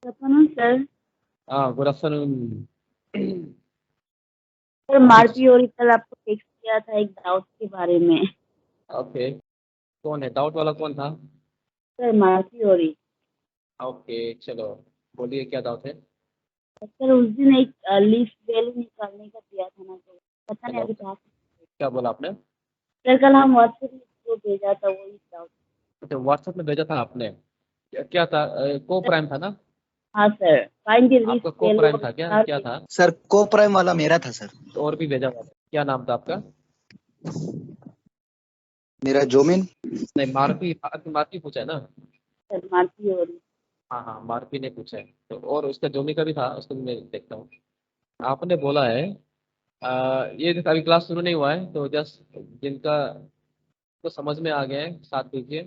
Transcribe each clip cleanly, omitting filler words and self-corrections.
Afternoon sir. हाँ, good afternoon. Sir मारपी और कल आपको टेक्स्ट किया था एक डाउट के बारे में। ओके, कौन है डाउट वाला, कौन था? सर मारपी और ओके, चलो बोलिए, क्या डाउट है? सर उस दिन एक लीफ वैल्यू निकालने का दिया था ना, तो पता नहीं हेलो, अभी था। क्या बोला आपने? सर कल हम व्हाट्सएप में जो भेजा था वही डाउट। अच्छा, व्हाट्सएप में भेजा था आपने? क्या था? को प्राइम था ना? हाँ सर, फाइंड द लीफ आपका को वैल्यू प्राइम ऑफ था क्या? स्टार। क्या था? सर को प्राइम वाला मेरा था सर। तो और भी भेजा हुआ था, क्या नाम था आपका? मेरा जोमिन। नहीं, मारुति मारुति पूछा है ना? सर मारपी और हाँ हाँ, मारुति ने पूछा है तो, और उसका जोमी का भी था, उसको भी मैं देखता हूँ। आपने बोला है ये अभी क्लास शुरू नहीं हुआ है, तो जस्ट जिनका तो समझ में आ गया है साथ दीजिए।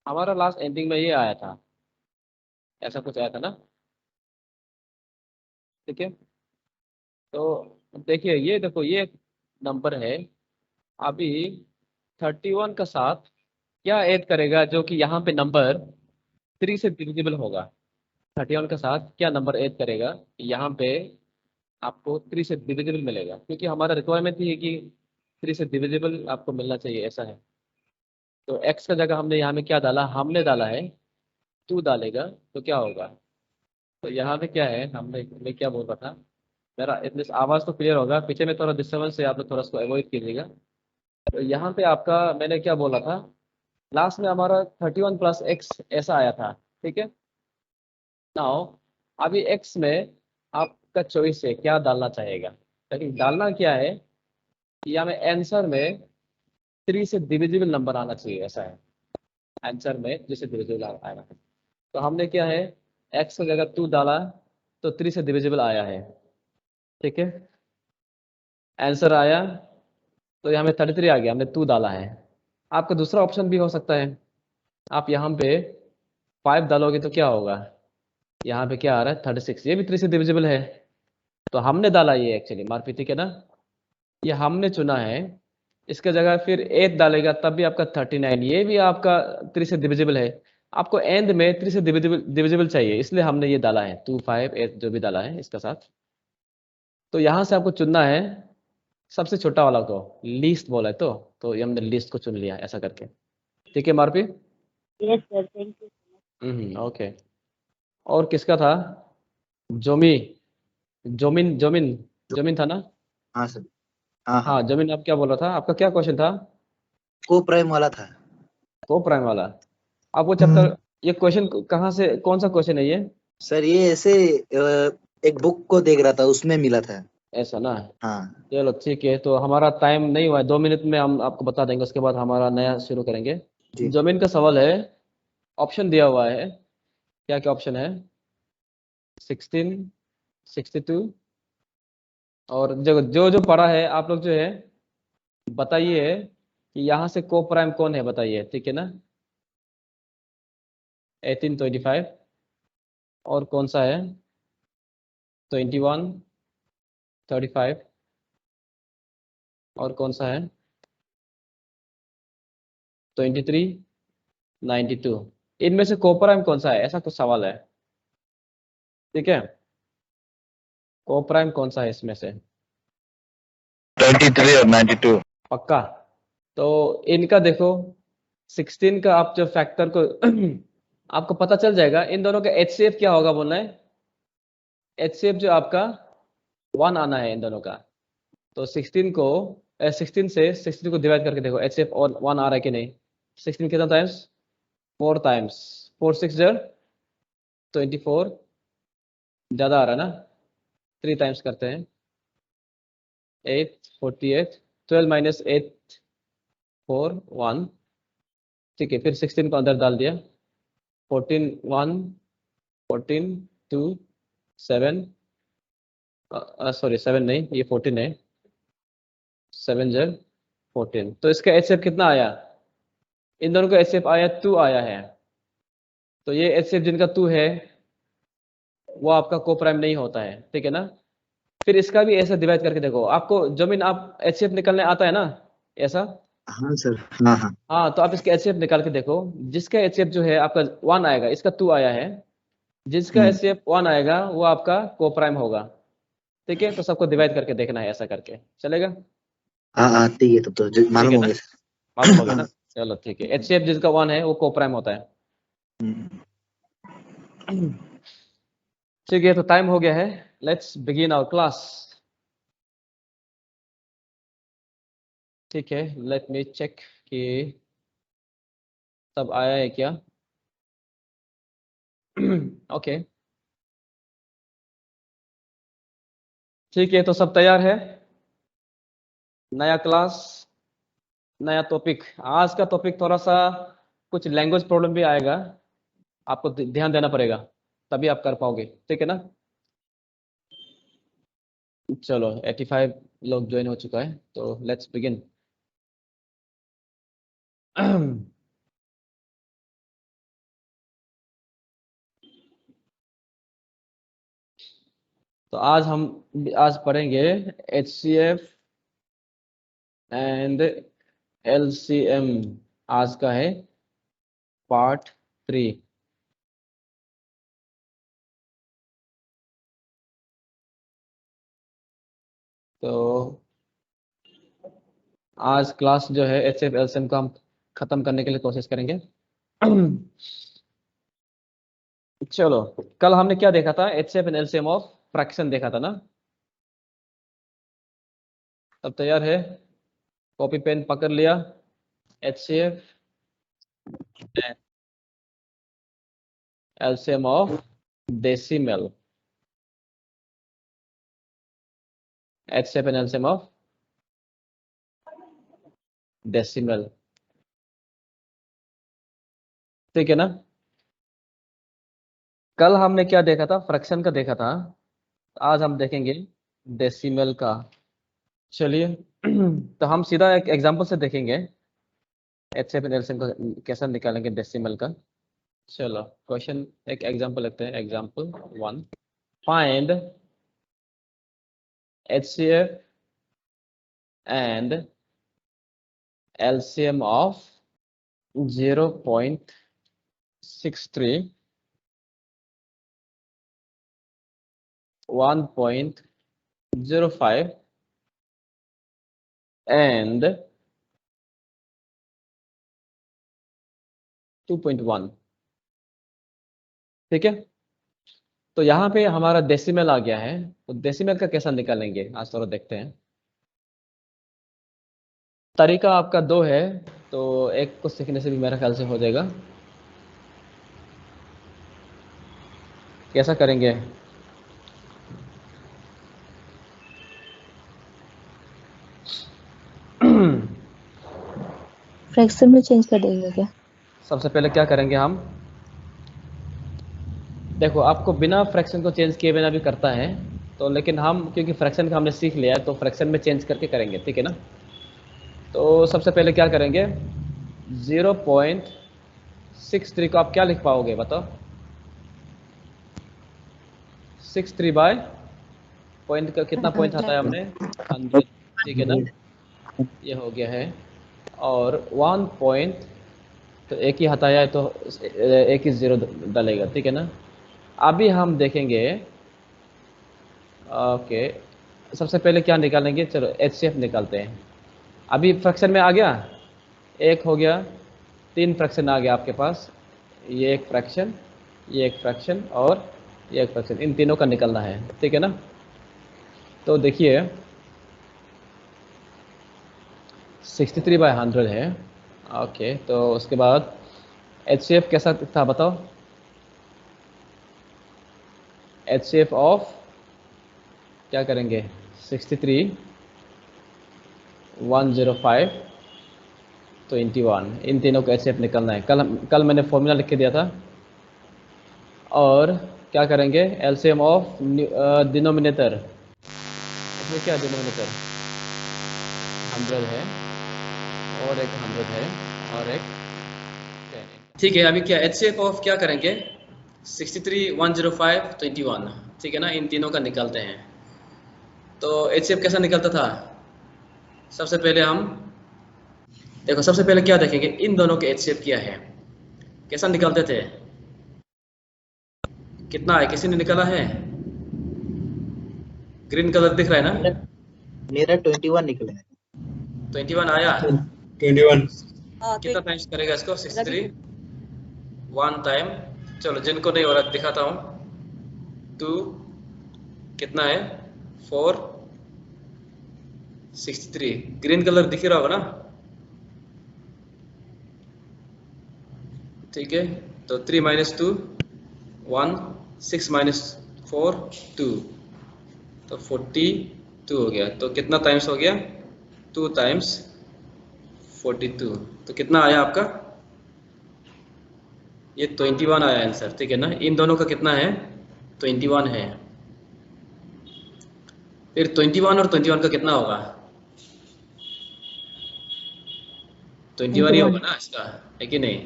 हमारा लास्ट एंडिंग में ये आया था, ऐसा कुछ आया था ना? ठीक है, तो देखिए, ये देखो, ये नंबर है अभी 31 का साथ क्या ऐड करेगा जो कि यहाँ पे नंबर 3 से डिविजिबल होगा। 31 के साथ क्या नंबर ऐड करेगा यहाँ पे आपको 3 से डिविजिबल मिलेगा, क्योंकि हमारा रिक्वायरमेंट ही है कि 3 से डिविजिबल आपको मिलना चाहिए, ऐसा है। तो एक्स का जगह हमने यहाँ में क्या डाला? हमने डाला है 2 डालेगा तो क्या होगा? तो यहाँ पे क्या है, मैं क्या बोल रहा था, मेरा इतने आवाज़ तो क्लियर होगा, पीछे में थोड़ा डिस्टर्बेंस है, आप लोग थोड़ा उसको अवॉइड कीजिएगा। तो यहाँ पे आपका मैंने क्या बोला था, लास्ट में हमारा 31 प्लस एक्स ऐसा आया था, ठीक है। नाउ अभी एक्स में आपका चॉइस है क्या डालना चाहेगा, लेकिन डालना क्या है, या में आंसर में 3 से डिविजिबल नंबर आना चाहिए, ऐसा है। आंसर में जिससे डिविजिबल आएगा, तो हमने क्या है, एक्स की जगह 2 डाला तो 3 से डिविजिबल आया है, ठीक है। आंसर आया तो यहाँ में 33 आ गया, हमने 2 डाला है। आपका दूसरा ऑप्शन भी हो सकता है, आप यहाँ पे 5 डालोगे तो क्या होगा, यहाँ पे क्या आ रहा है 36, ये भी 3 से डिविजिबल है। तो हमने डाला ये एक्चुअली मारपीटी के ना, ये हमने चुना है। इसके जगह फिर 8 डालेगा तब भी आपका 39, ये भी आपका 3 से डिविजिबल है। आपको एंड में 3 से डिविजिबल चाहिए, इसलिए हमने ये डाला है 2 5 8 जो भी डाला है इसका साथ। तो यहाँ से आपको चुनना है सबसे छोटा वाला को, लीस्ट बोला है तो ये हमने लीस्ट को चुन लिया ऐसा करके, ठीक है मारपी। Yes sir, thank you. Okay, और किसका था? जोमी, जोमिन जोमिन जोमिन था ना? हाँ सर। हाँ हाँ, हाँ जोमिन, आप क्या बोल रहा था, आपका क्या क्वेश्चन था? को प्राइम वाला था। को प्राइम वाला। आप वो चैप्टर, ये क्वेश्चन कहाँ से, कौन सा क्वेश्चन है ये? सर ये ऐसे एक बुक को देख रहा था, उसमें मिला था। ऐसा ना? हाँ चलो ठीक है, तो हमारा टाइम नहीं हुआ है, 2 मिनट में हम आपको बता देंगे, उसके बाद हमारा नया शुरू करेंगे। जी। जमीन का सवाल है, ऑप्शन दिया हुआ है, क्या क्या ऑप्शन है? 16, 62, और जो जो जो पढ़ा है आप लोग जो है बताइए कि यहाँ से को प्राइम कौन है, बताइए, ठीक है ना। 18, 25, और कौन सा है? 21, 35, और कौन सा है? 23, 92। इनमें से को प्राइम कौन सा है, ऐसा कुछ सवाल है, ठीक है। को प्राइम कौन सा है इसमें से? 23 और 92। पक्का? तो इनका देखो, 16 का आप जो फैक्टर को आपको पता चल जाएगा, इन दोनों का HCF क्या होगा बोलना है। HCF जो आपका 1 आना है इन दोनों का। तो 16 को 16 से 16 को डिवाइड करके देखो, HCF और 1 आ रहा है कि नहीं। 16 कितना टाइम्स? 4 टाइम्स, 4 6 24, ज़्यादा आ रहा है ना, 3 टाइम्स करते हैं, 8 48, 12 माइनस 8 4 1, ठीक है। फिर 16 को अंदर डाल दिया, 14 1, 14 2 7, सॉरी 7 नहीं, ये 14 है, 7 14। तो इसका HCF कितना आया? इन दोनों का HCF आया 2 आया है। तो ये HCF जिनका 2 है वो आपका को प्राइम नहीं होता है, ठीक है ना। फिर इसका भी ऐसा डिवाइड करके देखो, आपको जमीन आप HCF निकलने आता है ना, ऐसा। हाँ सर। हाँ हाँ। हाँ, तो आप इसके HCF निकाल के देखो, जिसका HCF जो है आपका 1 आएगा, इसका 2 आया है, जिसका HCF 1 आएगा वो आपका कोप्राइम होगा। ठीक है, तो सबको डिवाइड करके देखना है, ऐसा करके चलेगा। हाँ ठीक है, तब तो मालूम है हो ना? गया सर। मालूम हो गया ना? चलो ठीक है, HCF जिसका 1 है वो कोप्राइम होता है। ठीक है, तो टाइम हो गया है, लेट्स बिगिन आवर क्लास। ठीक है, लेट मी चेक कि सब आया है क्या। ओके ठीक है, तो सब तैयार है। नया क्लास, नया टॉपिक। आज का टॉपिक थोड़ा सा कुछ लैंग्वेज प्रॉब्लम भी आएगा, आपको ध्यान देना पड़ेगा, तभी आप कर पाओगे। ठीक है ना? चलो 85 लोग ज्वाइन हो चुका है, तो लेट्स बिगिन। तो आज पढ़ेंगे HCF एंड LCM। आज का है पार्ट 3। तो आज क्लास जो है HCF LCM का हम खत्म करने के लिए कोशिश करेंगे। चलो, कल हमने क्या देखा था? HCF and LCM of fraction देखा था ना? सब तैयार है? कॉपी पेन पकड़ लिया? HCF and LCM of decimal. HCF and LCM of decimal. ठीक है ना? कल हमने क्या देखा था? फ्रैक्शन का देखा था। आज हम देखेंगे डेसिमल का। चलिए, तो हम सीधा एक एग्जांपल से देखेंगे HCF एंड LCM का कैसे निकालेंगे डेसिमल का। चलो, क्वेश्चन एक एग्जांपल लेते हैं। Example 1, find HCF and LCM of 0.63, 1.05 and 2.1। ठीक है, तो यहाँ पे हमारा डेसिमल आ गया है, तो डेसिमल का कैसा निकालेंगे आज थोड़ा देखते हैं। तरीका आपका दो है, तो एक को सीखने से भी मेरा ख्याल से हो जाएगा। कैसा करेंगे? फ्रैक्शन में चेंज कर देंगे क्या? सबसे पहले क्या करेंगे हम? देखो, आपको बिना फ्रैक्शन को चेंज किए बिना भी करता है, तो लेकिन हम क्योंकि फ्रैक्शन का हमने सीख लिया है तो फ्रैक्शन में चेंज करके करेंगे। ठीक है ना? तो सबसे पहले क्या करेंगे? 0.63 को आप क्या लिख पाओगे बताओ? 63 बाय पॉइंट का कितना पॉइंट आता है हमने? 100। ठीक है ना? ये हो गया है। और 1 पॉइंट तो एक ही हटाया है, तो एक ही 0 डालेगा। ठीक है ना? अभी हम देखेंगे। ओके, सबसे पहले क्या निकालेंगे? चलो HCF निकालते हैं। अभी फ्रैक्शन में आ गया, एक हो गया, 3 फ्रैक्शन आ गया आपके पास। ये एक फ्रैक्शन, ये एक फ्रैक्शन और ये एक फ्रैक्शन, इन तीनों का निकलना है। ठीक है ना? तो देखिए 63 बाय 100 है। ओके, तो उसके बाद HCF कैसा था बताओ? HCF ऑफ क्या करेंगे? 63, 105, 21, इन तीनों को HCF निकलना है। कल मैंने फॉर्मूला लिख के दिया था। और क्या करेंगे? LCM of denominator. इसमें क्या डिनोमिनेटर? 100 है और एक 100 है और एक 10। ठीक है, अभी क्या HCF ऑफ क्या करेंगे? 63, 105, 21। ठीक है ना? इन तीनों का निकालते हैं। तो HCF कैसा निकलता था? सबसे पहले हम देखो, सबसे पहले क्या देखेंगे? इन दोनों के HCF क्या है, कैसा निकालते थे? कितना है, किसी ने निकाला है? ग्रीन कलर दिख रहा है ना? मेरा 21 निकला है। 21 आया। 21 कितना टाइम्स करेगा इसको? 63 1 टाइम। चलो जिनको नहीं हो रहा दिखाता हूँ। 2 कितना है 4 63। ग्रीन कलर दिख रहा होगा ना? ठीक है, तो 3 माइनस 2 1 6 माइनस 4 2, तो 42 हो गया। तो कितना टाइम्स हो गया? 2 टाइम्स 42। तो कितना आया आपका? ये 21 आया आंसर, ठीक है ना? इन दोनों का कितना है? 21 है। फिर 21 और 21 का कितना होगा? 21 ही होगा ना इसका, है कि नहीं?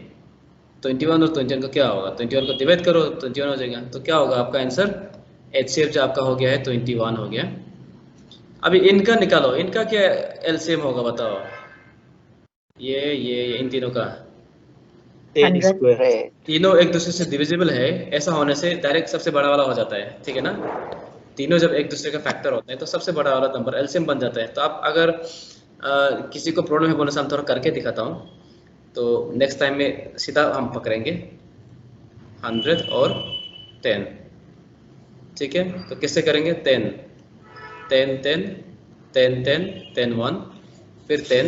21 और 21 का क्या होगा? 21 को डिवाइड करो, 21 हो जाएगा। तो क्या होगा आपका आंसर? HCF जो आपका हो गया है 21 हो गया। अभी इनका निकालो, इनका क्या एलसीएम होगा बताओ? ये इन तीनों का 10 स्क्वायर। तीनों एक दूसरे से डिविजिबल है, ऐसा होने से डायरेक्ट सबसे बड़ा वाला हो जाता है, ठीक है ना? तीनों जब एक दूसरे का फैक्टर होते हैं तो सबसे बड़ा वाला नंबर एलसीएम बन जाता है। तो आप अगर किसी को प्रॉब्लम है बोलने से हम थोड़ा करके दिखाता हूँ, तो नेक्स्ट टाइम में सीधा हम पकड़ेंगे 100 और 10, ठीक है? तो किससे करेंगे? 10 10 10 10 10 10 1, फिर 10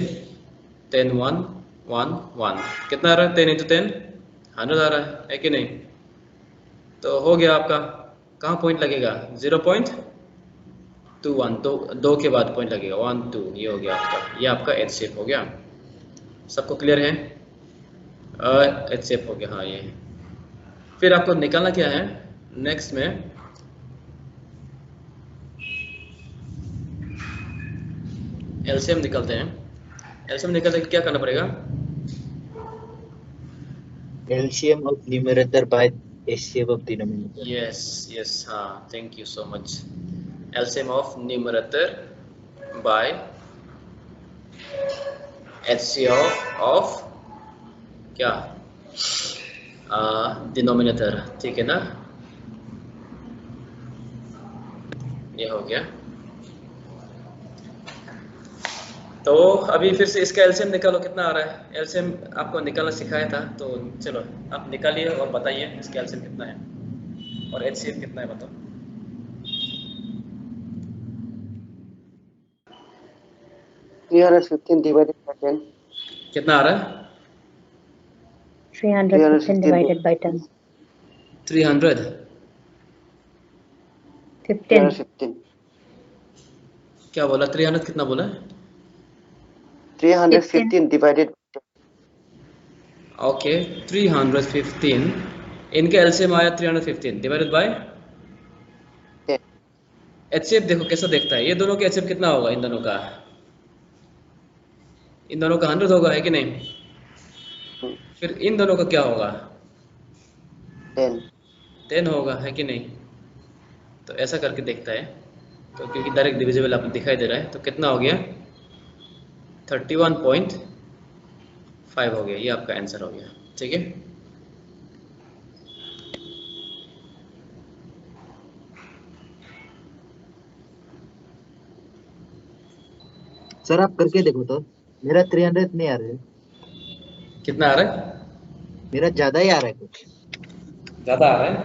10 1 1 1। कितना आ रहा है? 10 × 10 100 आ रहा है कि नहीं? तो हो गया आपका। कहाँ पॉइंट लगेगा? 0.21, दो के बाद पॉइंट लगेगा 1 2, ये हो गया आपका। ये आपका HCF हो गया। सबको क्लियर है? HCF हो गया, हाँ ये। फिर आपको निकालना क्या है नेक्स्ट में? एलसीएम निकलते हैं। एलसीएम निकलते क्या करना पड़ेगा? LCM of numerator by HCF of denominator. Yes हाँ, thank you so much. LCM of numerator by HCF of क्या? डिनोमिनेटर, ठीक है ना? ये हो गया। तो अभी फिर से इसका एलसीएम निकालो, कितना आ रहा है? एलसीएम आपको निकालना सिखाया था, तो चलो आप निकालिए और बताइए इसका एलसीएम कितना है और HCF कितना है बताओ। divided by 10. कितना आ रहा है? 315 divided by 10. 300 15. 15. क्या बोला? 300 कितना बोला? 315 divided by 10. ओके 315। इनका एलसीएम आया 315 डिवाइडेड बाय 10. HCF देखो कैसा देखता है। ये दोनों का HCF कितना होगा? इन दोनों का 100 होगा, है कि नहीं? फिर इन दोनों का क्या होगा? 10 होगा, है कि नहीं? तो ऐसा करके देखता है। तो क्योंकि डायरेक्ट डिविजिबल आपको दिखाई दे रहा है, तो कितना हो गया? 31.5 हो गया। ये आपका आंसर हो गया, ठीक है? सर आप करके देखो तो, मेरा 300 नहीं आ रहा है। कितना आ रहा है? मेरा ज्यादा ही आ रहा है कुछ। ज्यादा आ रहा है?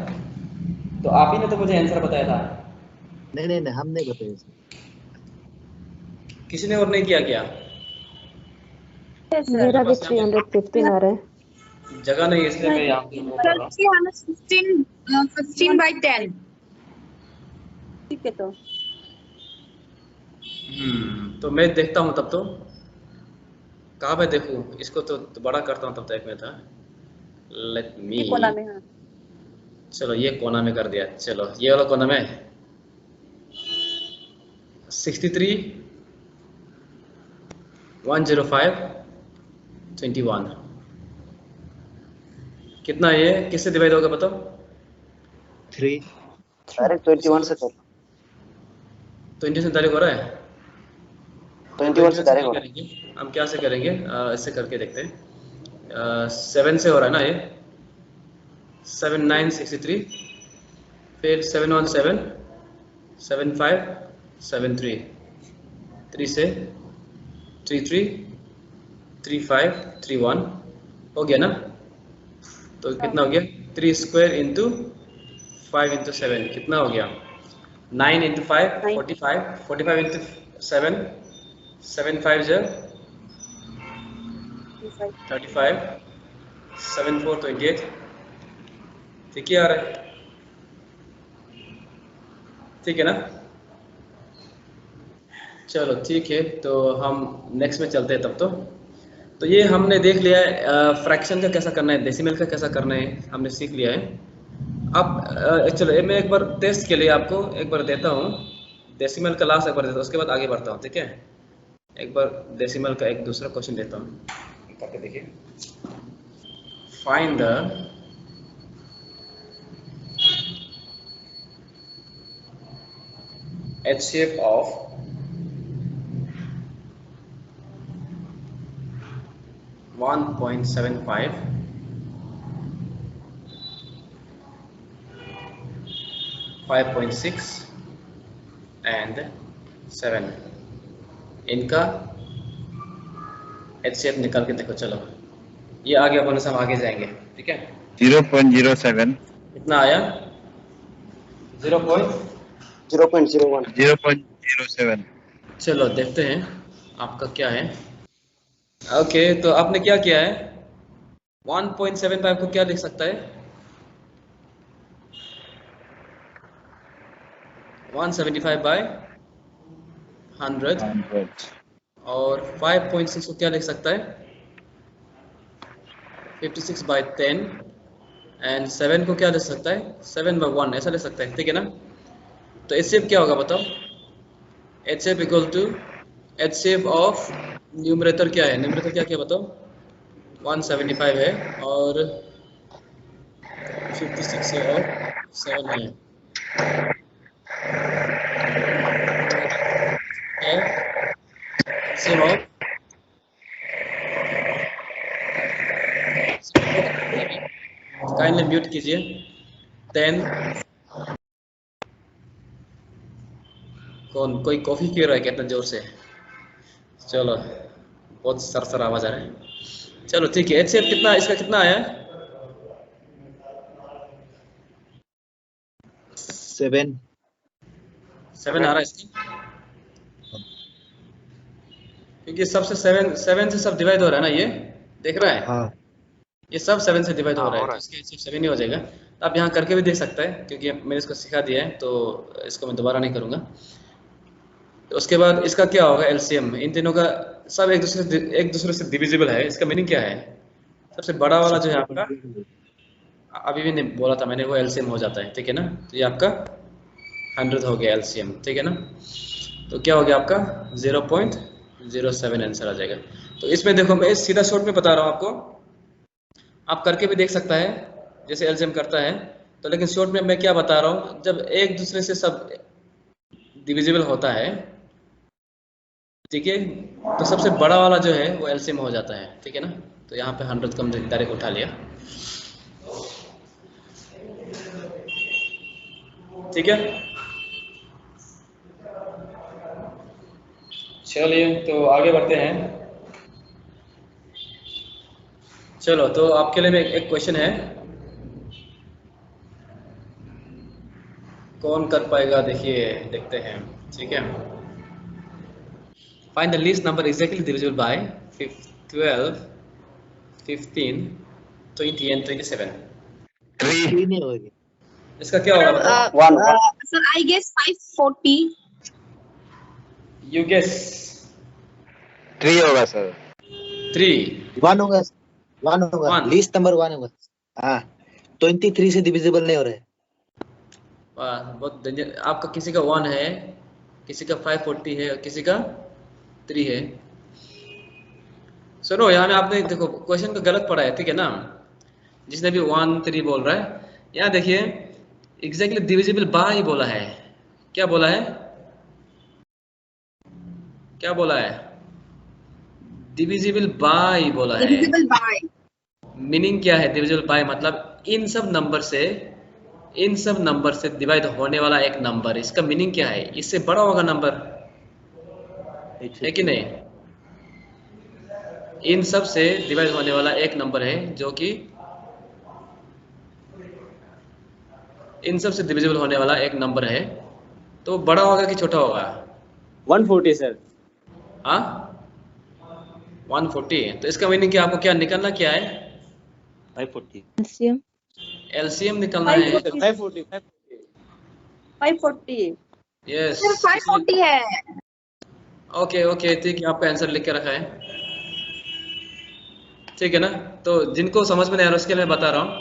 तो आप ही ने तो मुझे आंसर बताया था। नहीं, हम नहीं बताए सर। किसी ने और नहीं किया क्या? मेरा भी 315 आ रहा है। जगह नहीं, इसलिए मैं यहाँ पे वो कर रहा हूँ। 15 by 10. ठीक है, तो मैं देखता हूँ तब तो। कहाँ पे देखूँ इसको? तो बड़ा करता हूँ तब तक में था। लेट मी, कोना में। हाँ, चलो ये कोना में कर दिया। चलो ये वाला कोना में 63 105 21। कितना ये किससे डिवाइड होगा बताओ? 3 डायरेक्ट 21 से कर। 20 से डायरेक्ट हो रहा है? 21 से डायरेक्ट हो रहा है। करेंगे हम, क्या से करेंगे? इससे करके देखते हैं। 7 से हो रहा है ना ये? 7 9 63 फिर 717 75 73, 3 से 33 35 31 हो गया ना। तो कितना हो गया 3 स्क्वायर इंटू 5 इंटू 7 कितना हो गया 9 इंटू 5 45 45 इंटू 7 7 5 जो 35 7 4 28 ठीक है यार, ठीक है ना। चलो ठीक है, तो हम नेक्स्ट में चलते हैं तब। तो ये हमने देख लिया है फ्रैक्शन का कैसा करना है, डेसिमल का कैसा करना है, हमने सीख लिया है। अब चलो मैं एक बार टेस्ट के लिए आपको एक बार देता हूँ, डेसिमल का लास्ट एक बार देता हूँ, उसके बाद आगे बढ़ता हूँ, ठीक है। एक बार डेसिमल का एक दूसरा क्वेश्चन देता हूँ, करके देखिए। Find the HCF of 1.75 5.6 and 7 इनका HCF निकाल के देखो। चलो ये आगे अपन सब आगे जाएंगे, ठीक है। 0.07 कितना आया 0.01 0.07 चलो देखते हैं आपका क्या है। ओके तो आपने क्या किया है 1.75 को क्या लिख सकता है 175 बाय 100 और 5.6 को क्या लिख सकता है 56 बाय 10 एंड 7 को क्या लिख सकता है 7 बाय 1 ऐसा लिख सकता है, ठीक है ना। तो HCF क्या होगा बताओ, HCF equal to HCF of numerator क्या है, न्यूमरेटर क्या क्या बताओ 175 है और 56 है और 7 है। HCF ऑफ काइंडली म्यूट कीजिए 10 कौन कोई कॉफी पी रहा है क्या इतना जोर से, चलो बहुत सरसर आवाज आ रहा है। चलो ठीक है HCF कितना इसका कितना आया 7 आ रहा है इसका, क्योंकि सबसे 7 से सब डिवाइड हो रहा है ना, ये देख रहा है हाँ ये सब 7 से डिवाइड हो रहा है, तो इसके HCF 7 ही हो जाएगा। तो आप यहाँ करके भी देख सकता है, क्योंकि मैंने इसको सिखा दिया है तो इसको मैं दोबारा नहीं करूँगा। तो उसके बाद इसका क्या होगा LCM, इन तीनों का सब एक दूसरे से डिविजिबल है। इसका मीनिंग क्या है, सबसे बड़ा वाला जो है आपका अभी भी नहीं बोला था मैंने, वो LCM हो जाता है, ठीक है ना। तो ये आपका 100 हो गया LCM, ठीक है ना। तो क्या हो गया आपका 0.07 आंसर आ जाएगा। तो इसमें देखो मैं सीधा शॉर्ट में बता रहा हूँ आपको, आप करके भी देख सकता है जैसे LCM करता है तो, लेकिन शॉर्ट में मैं क्या बता रहा हूँ जब एक दूसरे से सब डिविजिबल होता है, ठीक है, तो सबसे बड़ा वाला जो है वो LCM हो जाता है, ठीक है ना। तो यहाँ पे 100 कम डायरेक्ट उठा लिया, ठीक है। चलिए तो आगे बढ़ते हैं। चलो तो आपके लिए एक क्वेश्चन है, कौन कर पाएगा देखिए देखते हैं, ठीक है। Find the least number exactly divisible by 12 15 20 and 27। 3 नहीं होगी। इसका क्या होगा बताओ, 1 Sir, I guess 540. You guess 3 होगा सर 3 1 होगा 1 होगा, One. लीस्ट नंबर 1 होगा। हाँ 23 से डिविजिबल नहीं हो रहा है। वाह बहुत डेंजर, आपका किसी का 1 है, किसी का 540 है और किसी का 3 है। सुनो यहाँ में आपने देखो क्वेश्चन को गलत पढ़ा है, ठीक है ना। जिसने भी 1 3 बोल रहा है, यहाँ देखिए एग्जैक्टली डिविजिबल बाय ही बोला है। क्या बोला है, क्या बोला है, डिविजिबल बाय बोला है। Divisible by. मीनिंग क्या है डिविजिबल बाय, मतलब इन सब नंबर से इन सब नंबर से डिवाइड होने वाला एक नंबर, इसका मीनिंग क्या है? इससे बड़ा होगा नंबर, है कि नहीं? इन सब से डिवाइड होने वाला एक नंबर है जो कि इन सब से डिविजिबल होने वाला एक नंबर है, तो बड़ा होगा कि छोटा होगा? 140 सर। हाँ 140। तो इसका मीनिंग क्या, आपको क्या निकालना क्या है? 540 LCM एलसीएम निकालना है। 540 यस सर 540 है। ओके ओके ठीक है, आपका आंसर लिख के रखा है, ठीक है ना? तो जिनको समझ में नहीं आ रहा उसके लिए मैं बता रहा हूँ।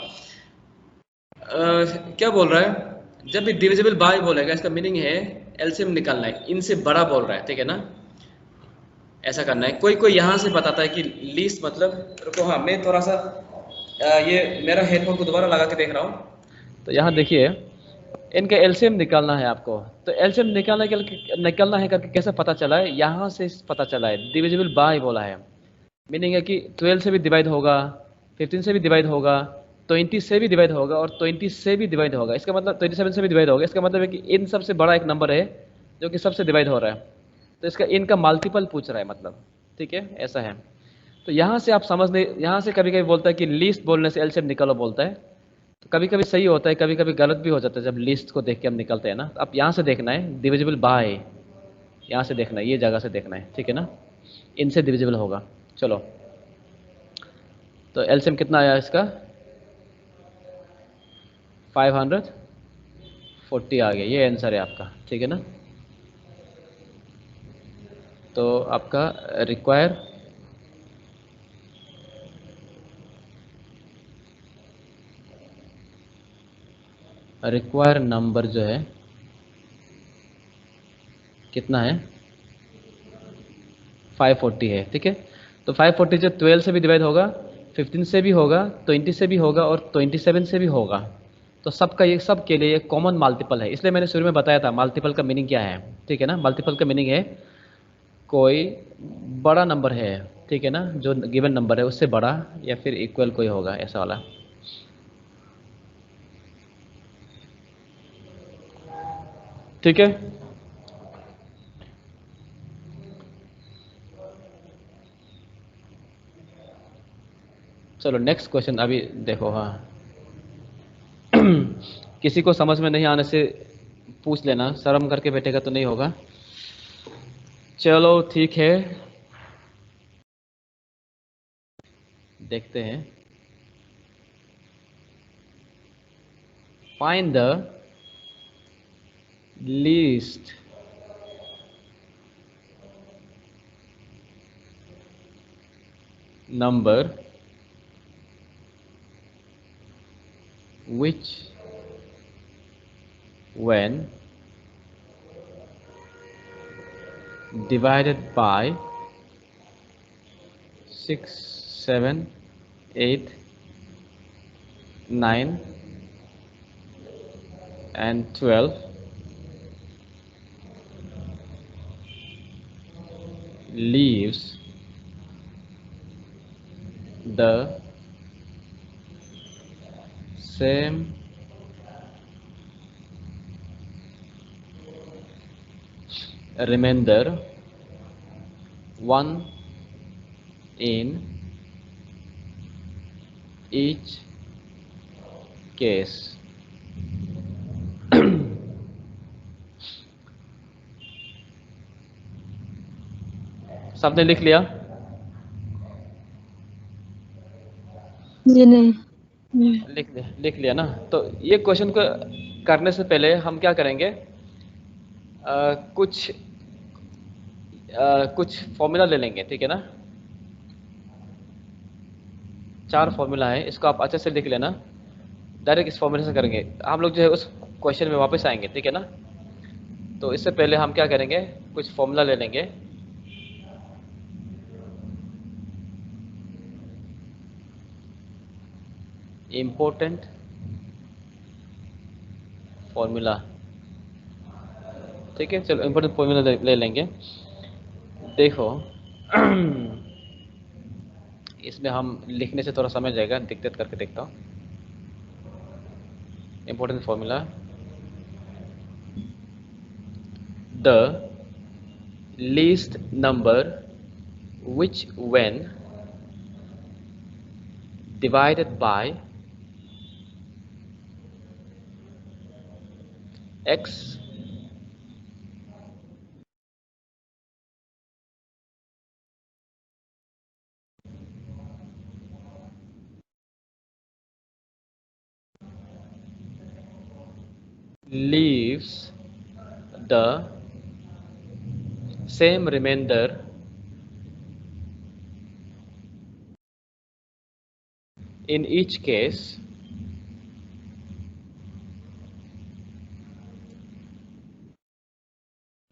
क्या बोल रहा है? जब भी डिविजिबल बाय बोलेगा इसका मीनिंग है एलसीएम निकालना है, इनसे बड़ा बोल रहा है, ठीक है ना? ऐसा करना है। कोई कोई यहाँ से बताता है कि लीस्ट मतलब, रुको हाँ मैं थोड़ा सा ये मेरा हेडफोन को दोबारा लगा के देख रहा हूँ। तो यहाँ देखिए, इनका एलसीएम निकालना है आपको। तो एलसीएम निकालना है करके कैसे पता चला है? यहाँ से पता चला है, डिविजिबल बाय बोला है, मीनिंग है कि 12 से भी डिवाइड होगा, 15 से भी डिवाइड होगा, 20 से भी डिवाइड होगा और 20 से भी डिवाइड होगा। इसका मतलब 27 से भी डिवाइड होगा। इसका मतलब है कि इन सबसे बड़ा एक नंबर है जो कि सबसे डिवाइड हो रहा है, तो इसका इनका मल्टीपल पूछ रहा है मतलब, ठीक है? ऐसा है। तो यहाँ से आप समझ नहीं, यहाँ से कभी कभी बोलता है कि लीस्ट बोलने से एलसीएम निकालो बोलता है, तो कभी कभी सही होता है, कभी कभी गलत भी हो जाता है जब लिस्ट को देख के हम निकलते हैं ना। तो आप यहाँ से देखना है डिविजिबल बाय, यहाँ से देखना है, ये जगह से देखना है, ठीक है ना? इनसे डिविजिबल होगा। चलो तो एलसीएम कितना आया इसका? 540 आ गया, ये आंसर है आपका, ठीक है ना? तो आपका रिक्वायर नंबर जो है कितना है? 540 है, ठीक है? तो 540 जो 12 से भी डिवाइड होगा, 15 से भी होगा, 20 से भी होगा और 27 से भी होगा। तो सबका ये सब के लिए कॉमन मल्टीपल है, इसलिए मैंने शुरू में बताया था मल्टीपल का मीनिंग क्या है, ठीक है ना? मल्टीपल का मीनिंग है कोई बड़ा नंबर है, ठीक है ना, जो गिवन नंबर है उससे बड़ा या फिर इक्वल कोई होगा, ऐसा वाला। ठीक है, चलो नेक्स्ट क्वेश्चन अभी देखो। हाँ किसी को समझ में नहीं आने से पूछ लेना, शर्म करके बैठेगा तो नहीं होगा। चलो ठीक है, देखते हैं। Find the least number which when divided by 6, 7, 8, 9 and 12 leaves the same remainder 1 in each case। सबने लिख लिया? जी नहीं। लिख लिया ना? तो ये क्वेश्चन को करने से पहले हम क्या करेंगे, कुछ फॉर्मूला ले लेंगे, ठीक है ना? 4 फॉर्मूला है, इसको आप अच्छे से लिख लेना। डायरेक्ट इस फॉर्मूले से करेंगे हम लोग, जो है उस क्वेश्चन में वापस आएंगे, ठीक है ना? तो इससे पहले हम क्या करेंगे, कुछ फॉर्मूला ले लेंगे। इम्पोर्टेंट फॉर्मूला, ठीक है? चलो इम्पोर्टेंट फॉर्मूला ले लेंगे। देखो इसमें हम लिखने से थोड़ा समय जाएगा, दिक्कत करके देखता हूँ। important formula. The least number which when divided by x leaves the same remainder in each case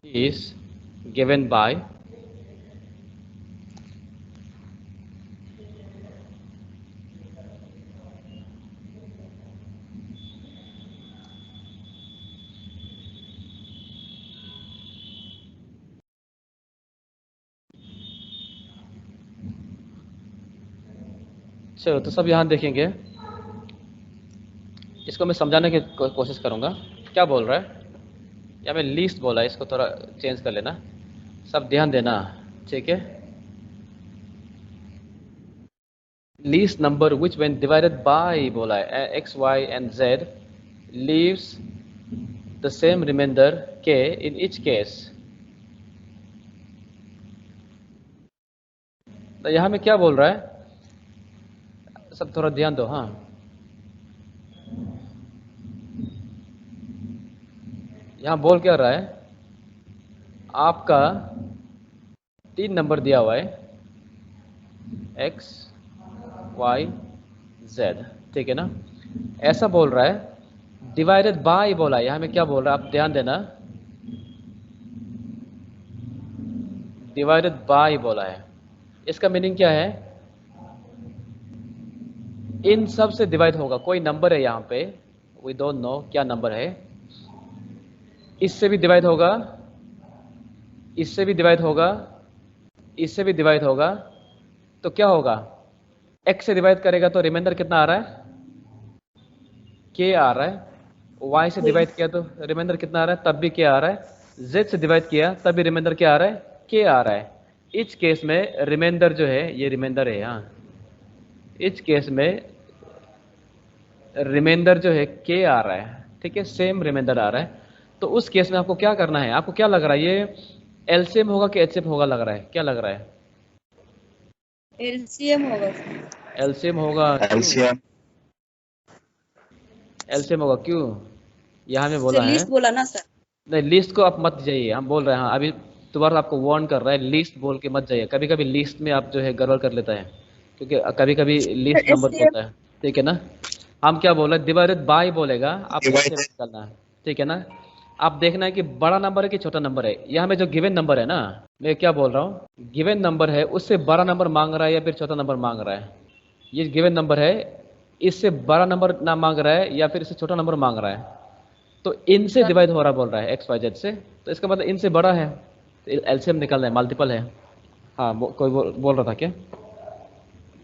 is given by चलो तो सब यहाँ देखेंगे, इसको मैं समझाने की कोशिश करूँगा। क्या बोल रहा है, या मैं लीस्ट बोला है, इसको थोड़ा चेंज कर लेना, सब ध्यान देना, ठीक है। Least number which when divided by बोला है, x y and z leaves the same remainder के इन ईच केस। तो यहाँ में क्या बोल रहा है, सब थोड़ा ध्यान दो। हाँ, यहाँ बोल क्या रहा है, आपका 3 नंबर दिया हुआ है x y z, ठीक है ना। ऐसा बोल रहा है, डिवाइडेड बाय बोला है, यहाँ में क्या बोल रहा है आप ध्यान देना, डिवाइडेड बाय बोला है। इसका मीनिंग क्या है, इन सब से डिवाइड होगा, कोई नंबर है यहाँ पे, वी डोंट नो क्या नंबर है, इससे भी डिवाइड होगा, इससे भी डिवाइड होगा, इससे भी डिवाइड होगा, तो क्या होगा, x से डिवाइड करेगा तो रिमाइंडर कितना आ रहा है, k आ रहा है। y से डिवाइड किया तो रिमाइंडर कितना आ रहा है, तब भी k आ रहा है। z से डिवाइड किया तब भी रिमाइंडर क्या आ रहा है, k आ रहा है। इस केस में रिमाइंडर जो है, ये रिमाइंडर है यहाँ, इस केस में रिमाइंडर जो है k आ रहा है, ठीक है, सेम रिमाइंडर आ रहा है। तो उस केस में आपको क्या करना है, आपको क्या लग रहा है, ये एलसीएम होगा कि एचसीएम होगा, लग रहा है, क्या लग रहा है, एलसीएम होगा। एलसीएम होगा। LCM एलसीएम होगा, क्यों, यहाँ में बोला है, लिस्ट बोला ना सर। नहीं लिस्ट को आप मत जाइए, हम बोल रहे हैं, हाँ अभी दोबारा आपको वार्न कर रहा है, लिस्ट बोल के मत जाइए। कभी कभी लिस्ट में आप जो है गड़बड़ कर लेता है, क्योंकि कभी कभी लिस्ट नंबर बोलता है, ठीक है ना। हम क्या बोल रहे हैं, डिवाइडेड बाय बोलेगा, आप Divided. करना है, ठीक है ना। आप देखना है कि बड़ा नंबर है कि छोटा नंबर है। यहाँ में जो गिवन नंबर है ना, मैं क्या बोल रहा हूँ, गिवन नंबर है, उससे बड़ा नंबर मांग रहा है या फिर छोटा नंबर मांग रहा है। ये गिवन नंबर है, इससे बड़ा नंबर ना मांग रहा है या फिर इससे छोटा नंबर मांग रहा है, तो इनसे डिवाइड हो रहा बोल रहा है, एक्स वाई जेड से, तो इसका मतलब इनसे बड़ा है, तो एलसीएम निकालना है, मल्टीपल है। हाँ, कोई बोल रहा था क्या,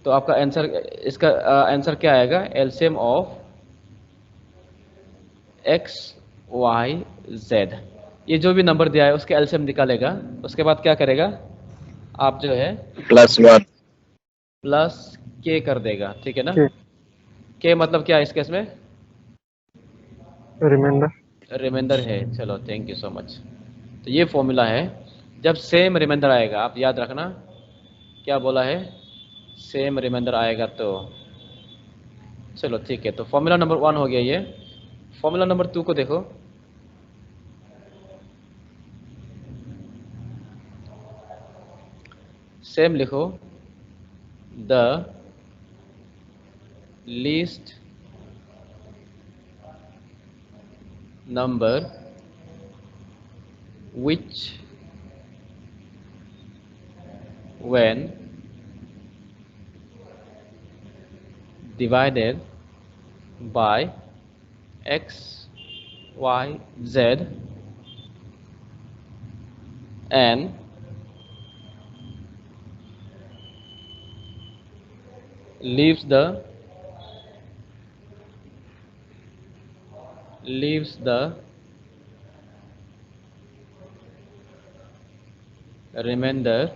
तो आपका आंसर, इसका आंसर क्या आएगा, LCM of x y z, ये जो भी नंबर दिया है उसके एलसीएम निकालेगा। उसके बाद क्या करेगा, आप जो है +1 प्लस के कर देगा, ठीक है ना। के मतलब क्या है इस केस में, रिमाइंडर है। चलो थैंक यू सो मच। तो ये फॉर्मूला है, जब सेम रिमाइंडर आएगा, आप याद रखना क्या बोला है, सेम रिमाइंडर आएगा तो। चलो ठीक है, तो फॉर्मूला नंबर 1 हो गया ये। फॉर्मूला नंबर 2 को देखो, सेम लिखो, the least number which when divided by x y z and leaves the leaves the remainder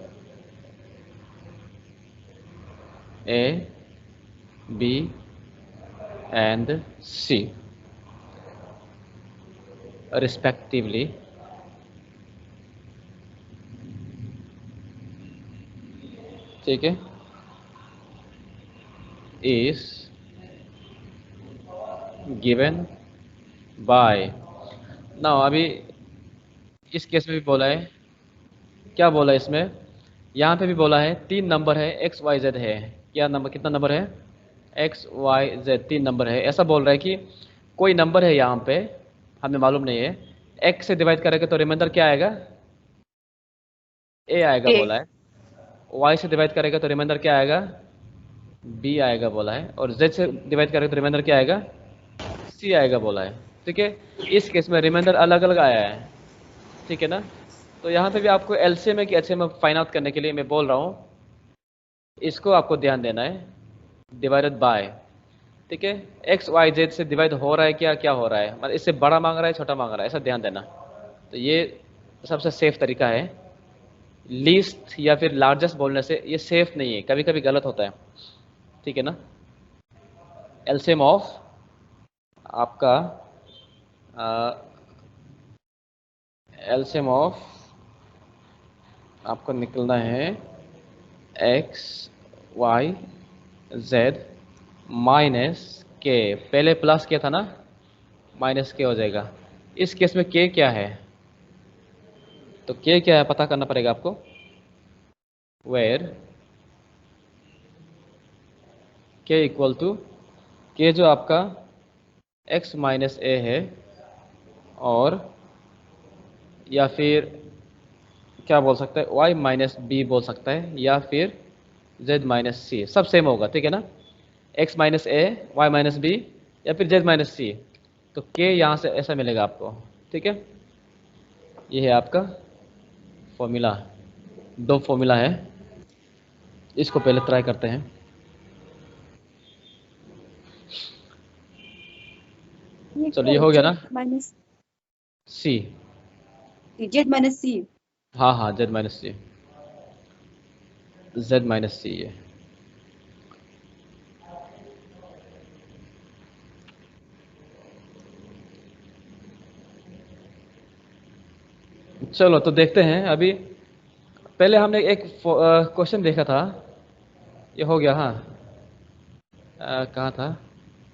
A, B and C respectively ठीक है, is given by। नाउ अभी इस केस में भी बोला है, क्या बोला है इसमें, यहाँ पे भी बोला है 3 नंबर है, x y z है। क्या नंबर, कितना नंबर है, x y z 3 नंबर है। ऐसा बोल रहा है कि कोई नंबर है यहाँ पे, हमें मालूम नहीं है, x से डिवाइड करेंगे तो रिमाइंडर क्या आएगा, a आएगा बोला है। y से डिवाइड करेगा तो रिमाइंडर क्या आएगा, b आएगा बोला है। और z से डिवाइड करेगा तो रिमाइंडर क्या आएगा, c आएगा बोला है। ठीक है, इस केस में रिमाइंडर अलग अलग आया है, ठीक है ना। तो यहाँ पे भी आपको एलसीएम की एचसीएम फाइंड आउट करने के लिए मैं बोल रहा हूँ, इसको आपको ध्यान देना है, डिवाइडेड बाय। ठीक है, एक्स वाई जेड से डिवाइड हो रहा है क्या, क्या हो रहा है, मतलब इससे बड़ा मांग रहा है छोटा मांग रहा है, ऐसा ध्यान देना। तो ये सबसे सेफ तरीका है। लीस्ट या फिर लार्जेस्ट बोलने से ये सेफ नहीं है, कभी कभी गलत होता है, ठीक है ना। एलसीएम ऑफ आपका एलसीएम ऑफ आपको निकलना है एक्स वाई जेड माइनस के, पहले प्लस के था ना, माइनस के हो जाएगा। इस केस में के क्या है, तो के क्या है पता करना पड़ेगा आपको। वेयर के इक्वल टू, के जो आपका x माइनस ए है, और या फिर क्या बोल सकता है y माइनस बी बोल सकता है, या फिर z माइनस सी, सब सेम होगा, ठीक है ना। x माइनस ए, y माइनस बी या फिर z माइनस सी, तो k यहाँ से ऐसा मिलेगा आपको, ठीक है। ये है आपका फॉर्मूला, 2 फॉर्मूला है, इसको पहले ट्राई करते हैं। चलो ये हो गया ना, माइनस सी, जेड माइनस सी। हाँ हाँ z माइनस सी, z माइनस सी है। चलो तो देखते हैं। अभी पहले हमने एक क्वेश्चन देखा था, ये हो गया, हाँ कहाँ था,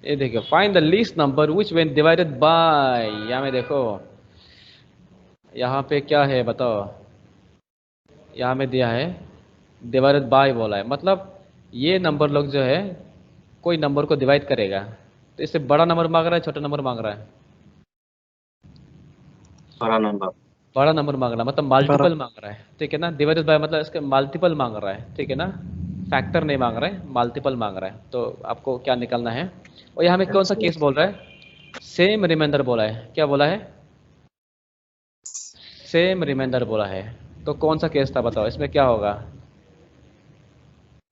ये देखो, find the least number which when divided bye. यहाँ में देखो, यहाँ पे क्या है बताओ, यहाँ में दिया है डिवाइडेड बाय बोला है, मतलब ये नंबर लोग जो है कोई नंबर को डिवाइड करेगा, तो इससे बड़ा नंबर मांग रहा है छोटा नंबर मांग रहा है, बड़ा नंबर, बड़ा नंबर मांग रहा है, मतलब मल्टीपल मांग रहा है, ठीक है ना। डिवाइडेड बाय मतलब इसके मल्टीपल मांग रहा है, ठीक है ना, फैक्टर नहीं मांग रहा है, मल्टीपल मांग रहा है। तो आपको क्या निकालना है, और यहाँ में कौन सा केस बोल रहा है, सेम रिमाइंडर बोला है, क्या बोला है, सेम रिमाइंडर बोला है। तो कौन सा केस था बताओ, इसमें क्या होगा,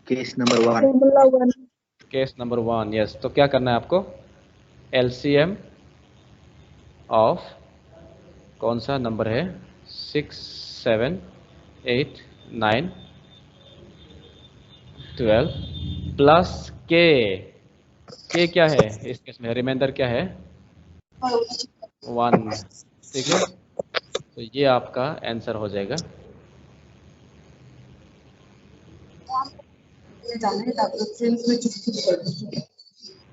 case number 1। Case number 1, yes. तो क्या करना है आपको, एलसीएम ऑफ कौन सा नंबर है, 6 7 8 9 12 प्लस के क्या है इस केस में, रिमाइंडर क्या है 1, ठीक है। तो ये आपका आंसर हो जाएगा।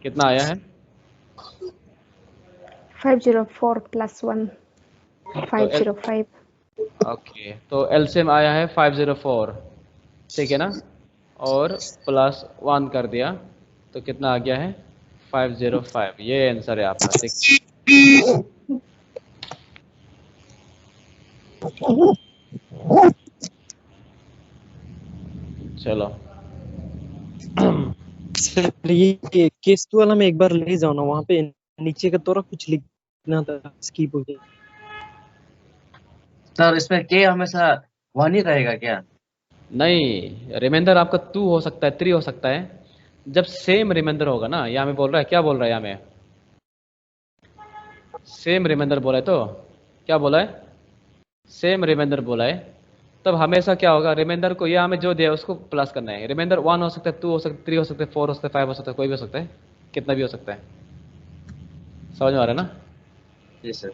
कितना आया है, 504 + 1 505। ओके, तो एलसीएम आया है 504, ठीक है ना, और प्लस 1 कर दिया तो कितना आ गया है 505। ये आंसर है आपका, ठीक। चलो सर ये केस 2 वाला में एक बार ले जाओ ना, वहाँ पे नीचे का थोड़ा कुछ लिखना था, स्किप हो गया। सर इसमें के हमेशा 1 ही रहेगा क्या? नहीं, रिमाइंडर आपका 2 हो सकता है, 3 हो सकता है, जब सेम रिमाइंडर होगा ना। यहाँ में बोल रहा है, क्या बोल रहा है यहाँ में, सेम रिमाइंडर बोला है, तो क्या बोला है, सेम रिमाइंडर बोला है, तब हमेशा क्या होगा, रिमाइंडर को यहाँ में जो दिया है उसको प्लस करना है। रिमाइंडर 1 हो सकता है, 2 हो सकता है, 3 हो सकता है, 4 हो सकता है, 5 हो सकता है, कोई भी हो सकता है, कितना भी हो सकता है। समझ में आ रहा है ना? जी सर।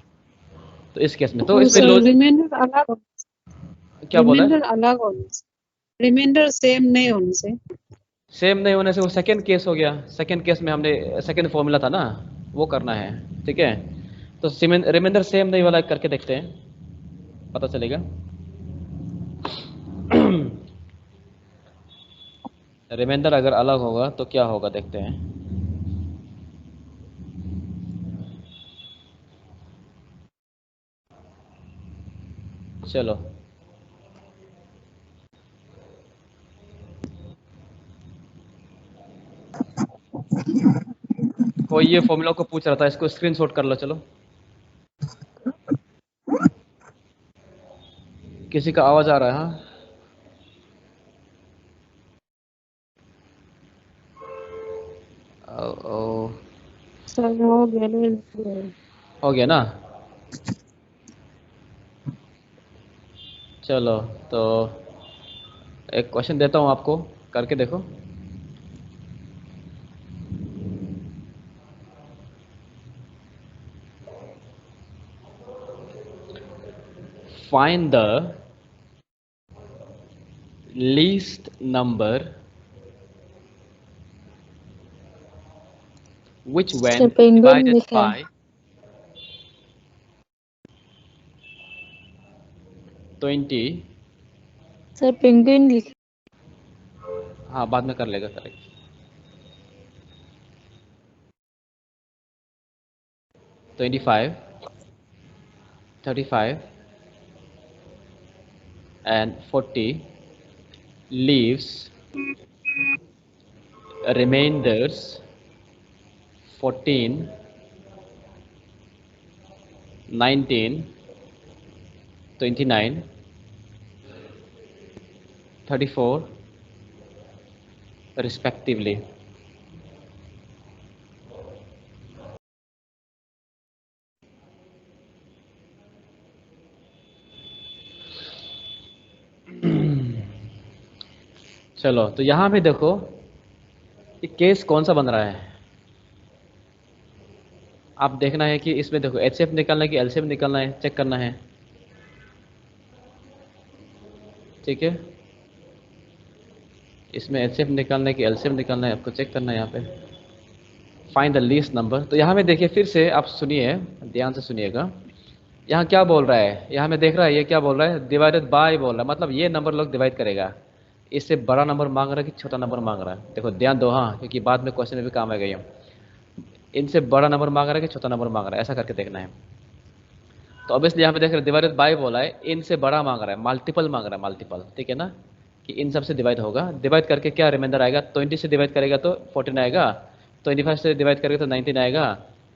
तो इस केस में तो इसमें रिमाइंडर अलग, क्या बोला है, रिमाइंडर अलग होने से, रिमाइंडर सेम नहीं होने से, सेम नहीं होने से वो सेकंड केस हो गया। सेकंड केस में हमने सेकंड फॉर्मूला था ना, वो करना है, ठीक है। तो रिमाइंडर सेम नहीं वाला करके देखते हैं, पता चलेगा। रिमाइंडर अगर अलग होगा तो क्या होगा, देखते हैं। चलो, कोई ये फॉर्मूला को पूछ रहा था, इसको स्क्रीनशॉट कर लो। चलो, किसी का आवाज आ रहा है? हाँ, ओ, सर हो गया, हो गया ना। चलो, तो एक क्वेश्चन देता हूँ आपको, करके देखो। Find the least number which when Sir, penguin divided लिखा है। by 20, सर पेंगुइन लिखा। हाँ बाद में कर लेगा, correct. 25, 35 and 40 leaves remainders 14, 19, 29, 34 respectively. चलो, तो यहाँ पे देखो ये केस कौन सा बन रहा है, आप देखना है कि इसमें देखो एचसीएफ निकालना है कि एलसीएम निकालना है, चेक करना है, ठीक है। इसमें एचसीएफ निकालना है कि एलसीएम निकालना है, आपको चेक करना है यहाँ पे। Find the least number. तो यहाँ में देखिए, फिर से आप सुनिए, ध्यान से सुनिएगा। यहाँ क्या बोल रहा है, यहाँ में देख रहा है, ये क्या बोल रहा है, डिवाइडेड बाय बोल रहा है, मतलब ये नंबर लोग डिवाइड करेगा। इससे बड़ा नंबर मांग रहा है कि छोटा नंबर मांग रहा है, देखो ध्यान दो, हाँ, क्योंकि बाद में क्वेश्चन में भी काम आएगा ये। इनसे बड़ा नंबर मांग रहा है कि छोटा नंबर मांग रहा है, ऐसा करके देखना है। तो ऑब्वियसली यहाँ पे देख रहे हैं डिवाइडेड बाय बोला है, इनसे बड़ा मांग रहा है, मल्टीपल मांग रहा है, मल्टीपल, ठीक है ना, कि इन सब से डिवाइड होगा। डिवाइड करके क्या रिमाइंडर आएगा, 20 से डिवाइड करेगा तो 14 आएगा, 25 से डिवाइड करेगा तो 19 आएगा,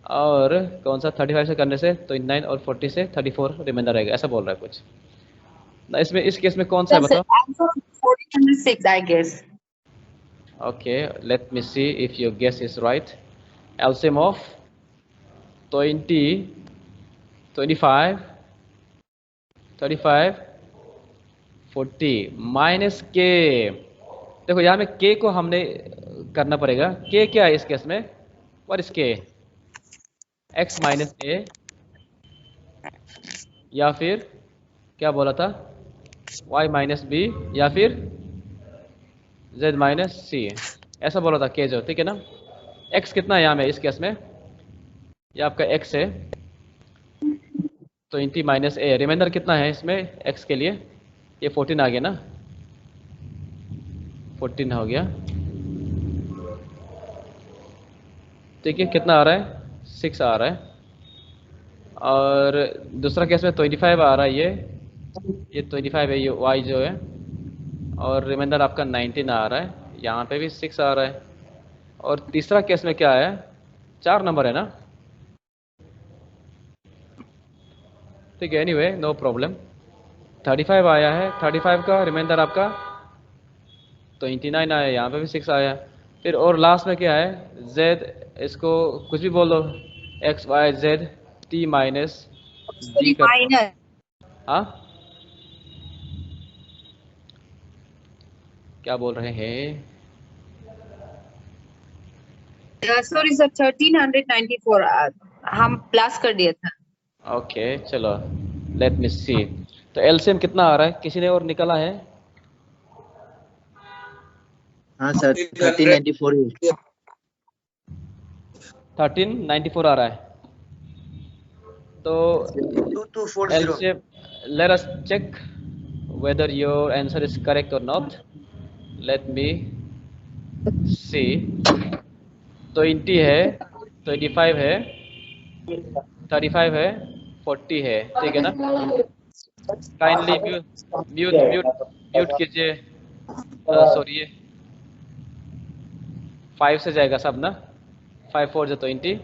और कौन सा 35 से करने से 29, और 40 से 34 रिमाइंडर आएगा, ऐसा बोल रहा है कुछ ना। इसमें इस केस में कौन सा है बताओ? 1406 I guess. Okay, let me see if your guess is right. LCM of 20, 25, 35, 40 minus के। देखो यहाँ में के को हमने करना पड़ेगा। के क्या है इस केस में, व्हाट इज के, एक्स माइनस ए, या फिर क्या बोला था, y माइनस बी, या फिर z माइनस सी, ऐसा बोला था के जो, ठीक है ना। x कितना है यहाँ में इस केस में, ये आपका x है, 20 माइनस ए, रिमाइंडर कितना है इसमें x के लिए, ये 14 आ गया ना, 14 हो गया, ठीक है। कितना आ रहा है, 6 आ रहा है, और दूसरा केस में 25 आ रहा है, ये 25 है, ये y जो है, और रिमाइंडर आपका 19 आ रहा है, यहाँ पे भी 6 आ रहा है, और तीसरा केस में क्या है, 4 नंबर है ना, ठीक है। एनीवे नो प्रॉब्लम, 35 आया है, 35 का रिमाइंडर आपका 29 आया, यहाँ पे भी 6 आया, फिर और लास्ट में क्या है z, इसको कुछ भी बोल दो, x y z, t minus d कर, माइनस हाँ क्या बोल रहे हैं? सॉरी सर 1394 हम प्लस कर दिया था। ओके चलो लेट मी सी। तो एलसीएम कितना आ रहा है, किसी ने और निकाला है? हाँ सर 1394 ही 1394 आ रहा है। तो 2240 LCM, let us check whether your answer is correct or not. Let me see. 20 है, 25 है, 35 है, 40 है, ठीक है ना? काइंडली म्यूट कीजिए। सॉरी 5 से जाएगा सब ना, 5 4 जो 20,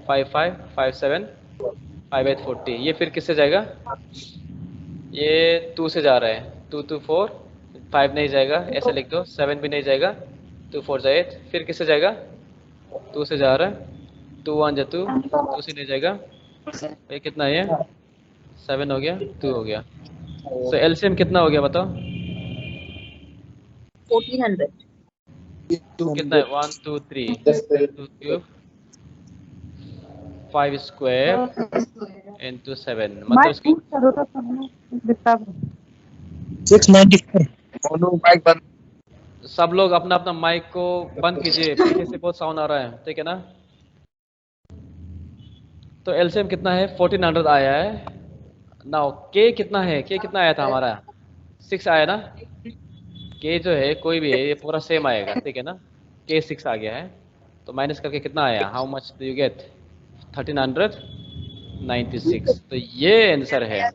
5 5 5 7 5 8 40। ये फिर किससे जाएगा? ये 2 से जा रहा है, 2 2 4 5 नहीं जाएगा, ऐसे लिख दो। 7 भी नहीं जाएगा, 2 4 जा 8। फिर किससे जाएगा? 2 से जा रहा है, 2 1 जा 2, 2 से नहीं जाएगा। ये कितना है? 7 हो गया, 2 हो गया। सो एलसीएम कितना हो गया बताओ? 1400 कितना है? 1 2 3 2 क्यूब 5 स्क्वायर इनटू 7, मतलब इसकी 694 मोनू माइक बंद। सब लोग अपना अपना माइक को बंद कीजिए, पीछे से बहुत साउंड आ रहा है, ठीक है ना? तो एलसीएम कितना है? 1400 आया है। नाउ के कितना है? के कितना आया था हमारा? 6 आया ना? के जो है कोई भी है ये पूरा सेम आएगा, ठीक है ना? के 6 आ गया है, तो माइनस करके कितना आया? How much do you get? 1396। तो ये आंसर है।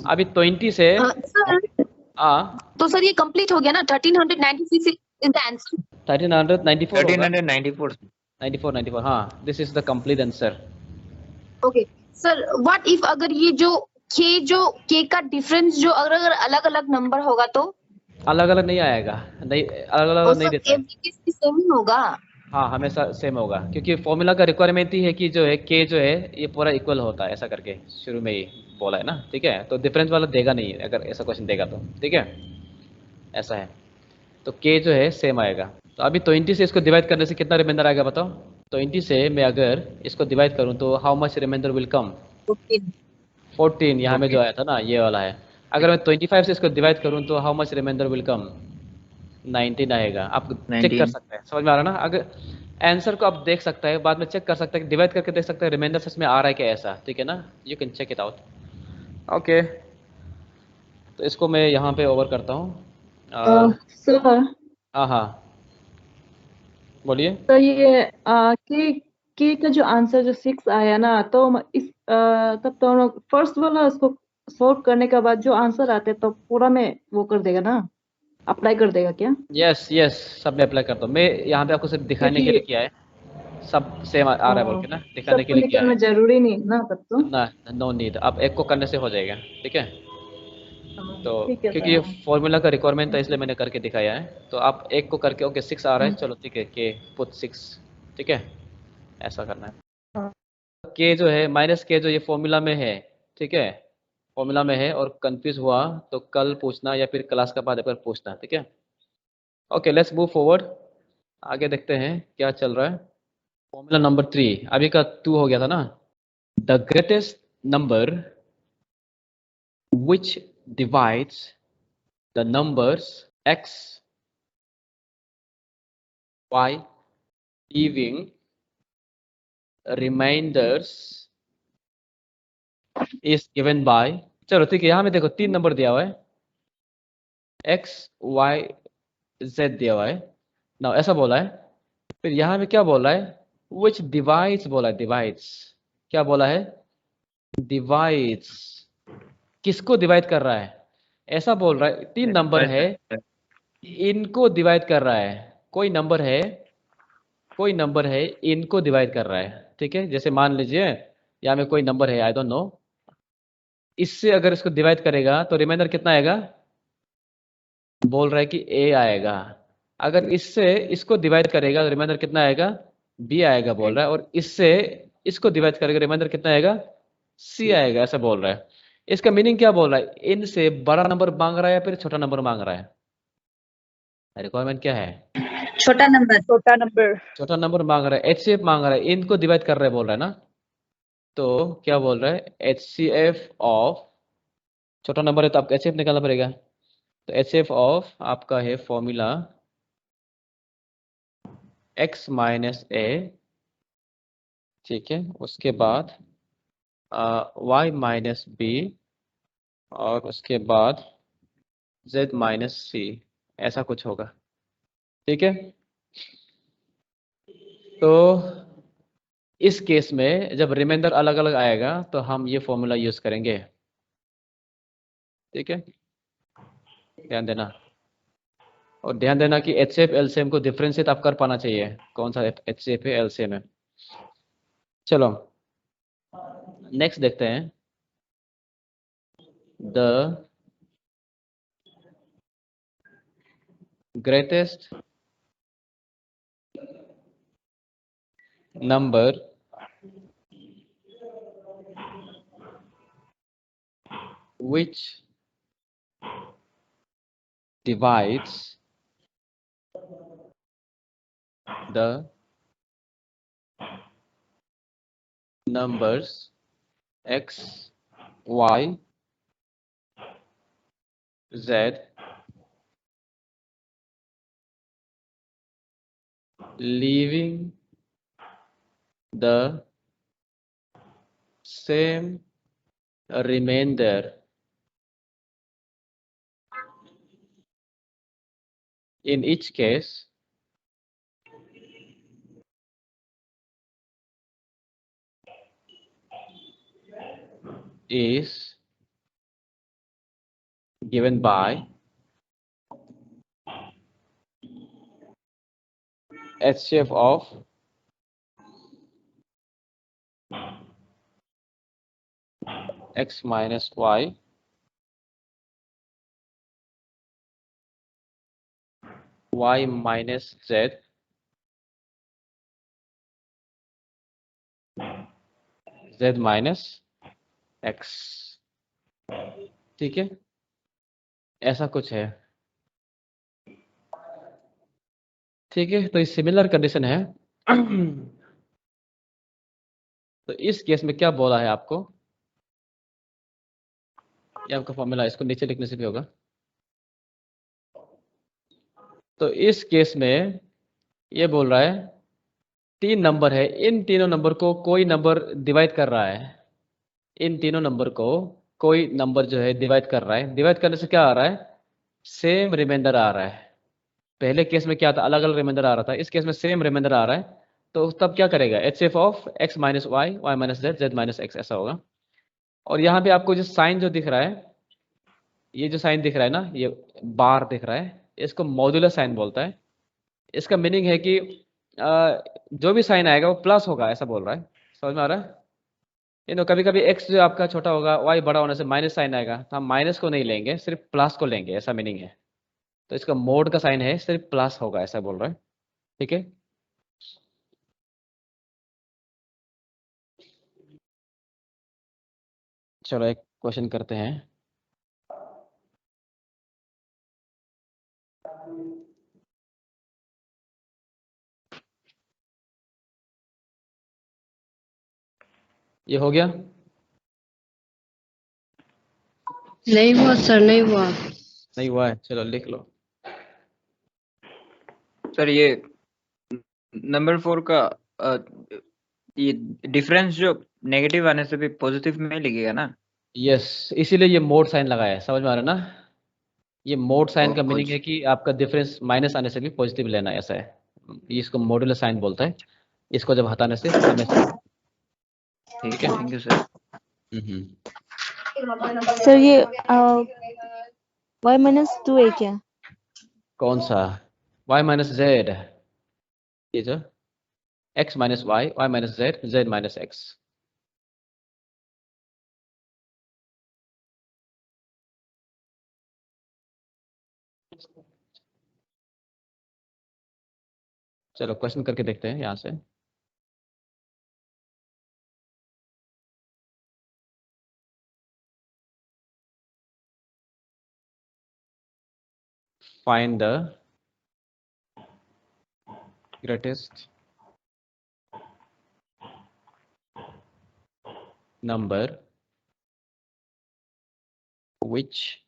अभी 20 से तो सर ये कंप्लीट हो गया ना? 1396 इज द आंसर। 1394 होगा। 1394 94 हाँ, this is the complete answer. Okay sir, what if अगर ये जो के का डिफरेंस जो अगर अलग अलग नंबर होगा तो? अलग अलग नहीं आएगा, नहीं अलग अलग नहीं देता है। सेम ही होगा? हाँ हमेशा सेम होगा, क्योंकि फॉर्मूला का रिक्वायरमेंट ही है कि जो है के जो है ये पूरा इक्वल होता है, ऐसा करके शुरू में ही बोला है ना, ठीक है? तो डिफरेंस वाला देगा नहीं अगर ऐसा क्वेश्चन देगा तो, ठीक है? ऐसा है, तो के जो है सेम आएगा। तो अभी 20 से इसको डिवाइड करने से कितना रिमाइंडर आएगा बताओ? 20 से मैं अगर इसको डिवाइड करूँ तो how much remainder will come? 14 यहाँ में जो आया था ना, ये वाला है। अगर मैं 25 से इसको डिवाइड करूँ तो how much remainder will come? 19 आएगा। आप चेक कर सकते हैं, समझ में आ रहा है ना? अगर आंसर को आप देख सकते हैं, बाद में चेक कर सकते हैं, डिवाइड करके देख सकते हैं रिमाइंडर सच में आ रहा है क्या, ऐसा, ठीक है ना? You can check it out. Okay, तो इसको मैं यहाँ पे ओवर करता हूँ। सर हाँ हाँ बोलिए। तो ये के का जो आंसर जो 6 आया ना, तो इस तब तो हम लोग फर्स्ट वाला उसको सॉल्व करने के बाद जो आंसर आते तो पूरा में वो कर देगा ना, अप्लाई कर देगा क्या? यस यस, सब में अप्लाई करता हूँ मैं। यहाँ पे आपको सिर्फ दिखाने के लिए किया है, सब सेम आ रहा है बोल के ना, दिखाने के लिए किया है जरूरी नहीं ना तब तो। ना, नो नीड। आप एक को करने से हो जाएगा, ठीक है? तो ठीक है क्योंकि ये फॉर्मूला का रिक्वायरमेंट था इसलिए मैंने करके दिखाया है। तो आप एक को करके, ओके 6 आ रहा है, चलो ठीक है, के पुट 6, ठीक है? ऐसा करना है। के जो है माइनस के जो ये फॉर्मूला में है, ठीक है? फॉर्मूला में है, और कंफ्यूज हुआ तो कल पूछना या फिर क्लास का बाद पूछना, ठीक है? ओके लेट्स मूव फॉरवर्ड, आगे देखते हैं क्या चल रहा है। फॉर्मूला नंबर 3, अभी का 2 हो गया था ना। The greatest number which divides the numbers x, y, leaving remainders is given by, चलो ठीक है, यहाँ में देखो 3 नंबर दिया हुआ है, x, y, z दिया हुआ है ना, ऐसा बोला है। फिर यहाँ में क्या बोला है? which divides बोला है, divides क्या बोला है? divides, किसको डिवाइड कर रहा है? ऐसा बोल रहा है 3 नंबर है, इनको डिवाइड कर रहा है। कोई नंबर है इनको डिवाइड कर रहा है, ठीक है? जैसे मान लीजिए यहाँ में कोई नंबर है, आई डोंट नो, इससे अगर इसको डिवाइड करेगा तो रिमाइंडर कितना आएगा? बोल रहा है कि a आएगा। अगर इससे इसको डिवाइड करेगा तो रिमाइंडर कितना आएगा? b आएगा बोल रहा है। और इससे इसको डिवाइड करेंगे रिमाइंडर कितना आएगा, सी आएगा, ऐसा बोल रहा है। इसका मीनिंग क्या बोल रहा है, इन से बड़ा नंबर मांग रहा है या फिर छोटा नंबर मांग रहा है, रिक्वायरमेंट क्या है, छोटा नंबर। छोटा नंबर मांग रहा है, HCF मांग रहा है, इनको डिवाइड कर रहा है बोल रहा है ना। तो क्या बोल रहा है, HCF ऑफ, छोटा नंबर है तो आपको HCF निकालना पड़ेगा। तो HCF ऑफ आपका है फॉर्मूला x माइनस ए, ठीक है, उसके बाद y माइनस बी, और उसके बाद z माइनस सी, ऐसा कुछ होगा, ठीक है। तो इस केस में जब रिमाइंडर अलग अलग आएगा तो हम ये फॉर्मूला यूज करेंगे, ठीक है, ध्यान देना। और ध्यान देना कि HCF LCM को डिफरेंशिएट आप कर पाना चाहिए, कौन सा HCF है LCM है। चलो नेक्स्ट देखते हैं, the greatest number which divides the numbers x, y, z, leaving the same remainder in each case is given by HCF of x minus y, y minus z, z minus x, ठीक है, ऐसा कुछ है, ठीक है। तो ये similar condition है। तो इस केस में क्या बोला है आपको, ये आपका फॉर्मूला, इसको नीचे लिखने से भी होगा। तो इस केस में ये बोल रहा है 3 नंबर है, इन तीनों नंबर को कोई नंबर डिवाइड कर रहा है, इन तीनों नंबर को कोई नंबर जो है डिवाइड कर रहा है। डिवाइड करने से क्या आ रहा है, सेम रिमाइंडर आ रहा है। पहले केस में क्या था, अलग अलग रिमाइंडर आ रहा था, इस केस में सेम रिमाइंडर आ रहा है। तो तब क्या करेगा, HCF of x minus y, y minus z, z minus x, ऐसा होगा। और यहाँ पे आपको जो साइन जो दिख रहा है, ये जो साइन दिख रहा है ना, ये बार दिख रहा है, इसको मॉड्यूलर साइन बोलता है। इसका मीनिंग है कि जो भी साइन आएगा वो प्लस होगा, ऐसा बोल रहा है। समझ में आ रहा है। कभी कभी x जो आपका छोटा होगा, y बड़ा होने से माइनस साइन आएगा, तो हम माइनस को नहीं लेंगे, सिर्फ प्लस को लेंगे, ऐसा मीनिंग है। तो इसका मोड का साइन है, सिर्फ प्लस होगा, ऐसा बोल रहा है, ठीक है। चलो एक क्वेश्चन करते हैं। ये हो गया, नहीं हुआ सर, नहीं हुआ। नहीं हुआ है, चलो लिख लो। सर ये नंबर 4 का ये डिफरेंस जो नेगेटिव आने से भी पॉजिटिव में लिखेगा ना। यस, इसीलिए ये मोड साइन लगाया है, समझ में आ रहा है ना। ये मोड साइन का मीनिंग है कि आपका डिफरेंस माइनस आने से भी पॉजिटिव लेना है, ऐसा है। इसको मॉड्यूलर साइन बोलता है, इसको जब हटाने से ठीक है। Thank you sir. सर ये y माइनस 2 है क्या? कौन सा, y माइनस जेड, ये जो x minus y, y minus z, z minus x. चलो क्वेश्चन करके देखते हैं यहाँ से। find the greatest number which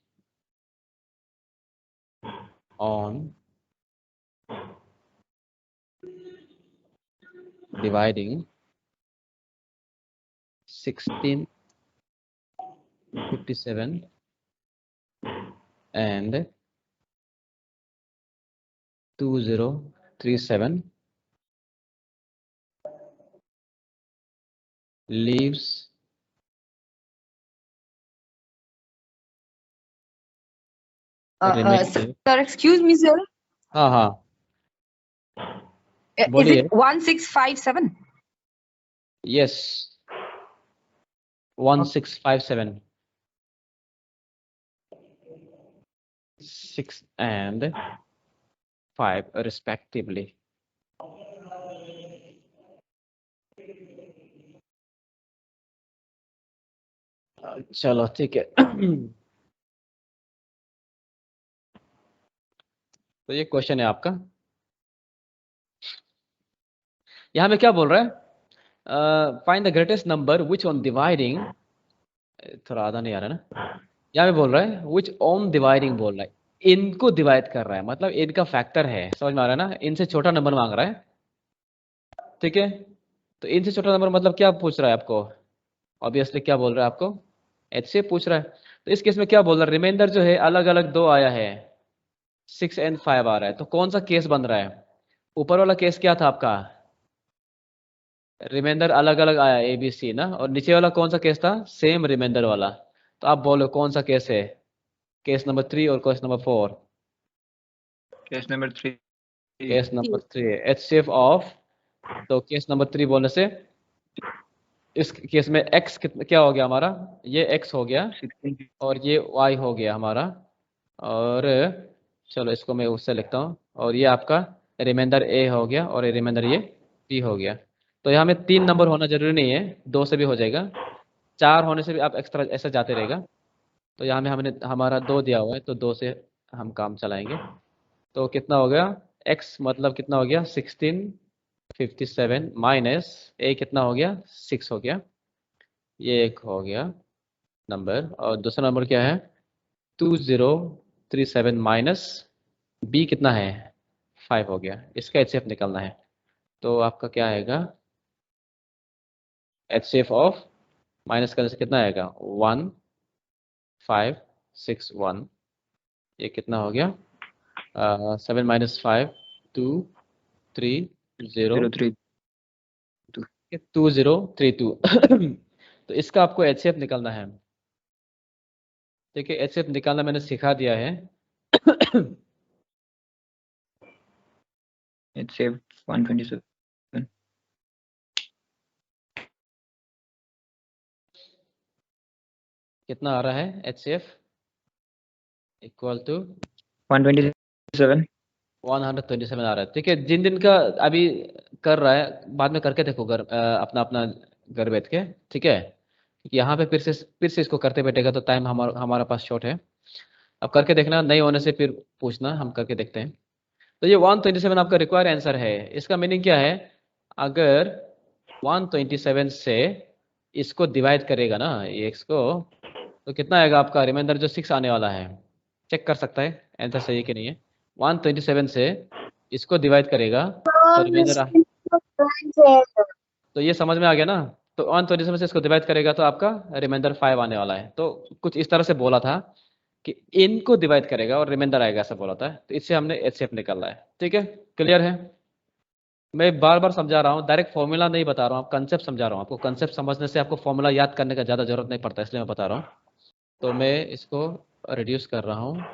on dividing 1657 and 2037 leaves remainder. Sir, excuse me, sir. हाँ हाँ Is बोलिए। it 1657? Yes, 1657 6 and 5 respectively. चलो ठीक है। तो ये क्वेश्चन है आपका। यहाँ में क्या बोल रहा है? Find the greatest number which on dividing, थोड़ा आधा नहीं आ रहा ना, यहाँ में बोल रहा है विच ऑन डिवाइडिंग बोल रहा है, इनको डिवाइड कर रहा है, मतलब इनका फैक्टर है, समझ में आ रहा है ना? इनसे छोटा नंबर मांग रहा है, ठीक है? तो इनसे छोटा नंबर मतलब क्या पूछ रहा है आपको? ऑब्वियसली क्या बोल रहा है आपको? एच से पूछ रहा है। तो इस केस में क्या बोल रहा है? रिमाइंडर जो है अलग अलग दो आया है, 6 and 5 आ रहा है, तो कौन सा केस बन रहा है? ऊपर वाला केस क्या था आपका? रिमाइंडर अलग अलग आया ए बी सी ना, और नीचे वाला कौन सा केस था? सेम रिमाइंडर वाला। तो आप बोलो कौन सा केस है? केस नंबर 3 और case number 4? Case number 3। Case number 3 HCF of, तो केस नंबर 3 बोलने से इस केस में x क्या हो गया हमारा? ये x हो गया और ये y हो गया हमारा, और चलो इसको मैं उससे लिखता हूँ, और ये आपका रिमाइंडर a हो गया और रिमाइंडर ये b हो गया। तो यहाँ में 3 नंबर होना जरूरी नहीं है, 2 से भी हो जाएगा, 4 होने से भी आप एक्स्ट्रा ऐसा जाते रहेगा। तो यहाँ में हमने हमारा 2 दिया हुआ है, तो 2 से हम काम चलाएंगे। तो कितना हो गया? x मतलब कितना हो गया? 1657 माइनस a कितना हो गया? 6 हो गया, ये एक हो गया नंबर। और दूसरा नंबर क्या है? 2037 माइनस b कितना है? 5 हो गया। इसका HCF निकालना है। तो आपका क्या आएगा? HCF ऑफ माइनस करने से कितना आएगा? 1561। ये कितना हो गया? 7 माइनस 5 2 3 0 2032। तो इसका आपको HCF निकालना है। देखिए HCF निकालना मैंने सिखा दिया है। HCF 127। कितना आ रहा है HCF? इक्वल टू 127 आ रहा है। ठीक है, जिन दिन का अभी कर रहा है बाद में करके देखो घर, अपना अपना घर बैठ के, ठीक है? यहाँ पे फिर से इसको करते बैठेगा तो टाइम हमारा पास शॉर्ट है। अब करके देखना, नहीं होने से फिर पूछना, हम करके देखते हैं। तो ये 127 आपका रिक्वायर आंसर है। इसका मीनिंग क्या है? अगर 127 से इसको डिवाइड करेगा ना ये x को, तो कितना आएगा आपका? रिमाइंडर जो 6 आने वाला है, चेक कर सकता है आंसर सही है कि नहीं है। 127 से इसको डिवाइड करेगा तो रिमाइंडर, तो ये समझ में आ गया ना? तो 127 से इसको डिवाइड करेगा तो आपका रिमाइंडर 5 आने वाला है। तो कुछ इस तरह से बोला था कि इनको डिवाइड करेगा और रिमाइंडर आएगा, ऐसा बोला था। तो इससे हमने HCF निकाला है। ठीक है, क्लियर है? मैं बार बार समझा रहा हूँ, डायरेक्ट फॉर्मूला नहीं बता रहा हूँ, आप कंसेप्ट समझा रहा हूँ आपको। कंसेप्ट समझने से आपको फॉर्मूला याद करने का ज़्यादा जरूरत नहीं पड़ता, इसलिए मैं बता रहा हूँ। तो मैं इसको रिड्यूस कर रहा हूँ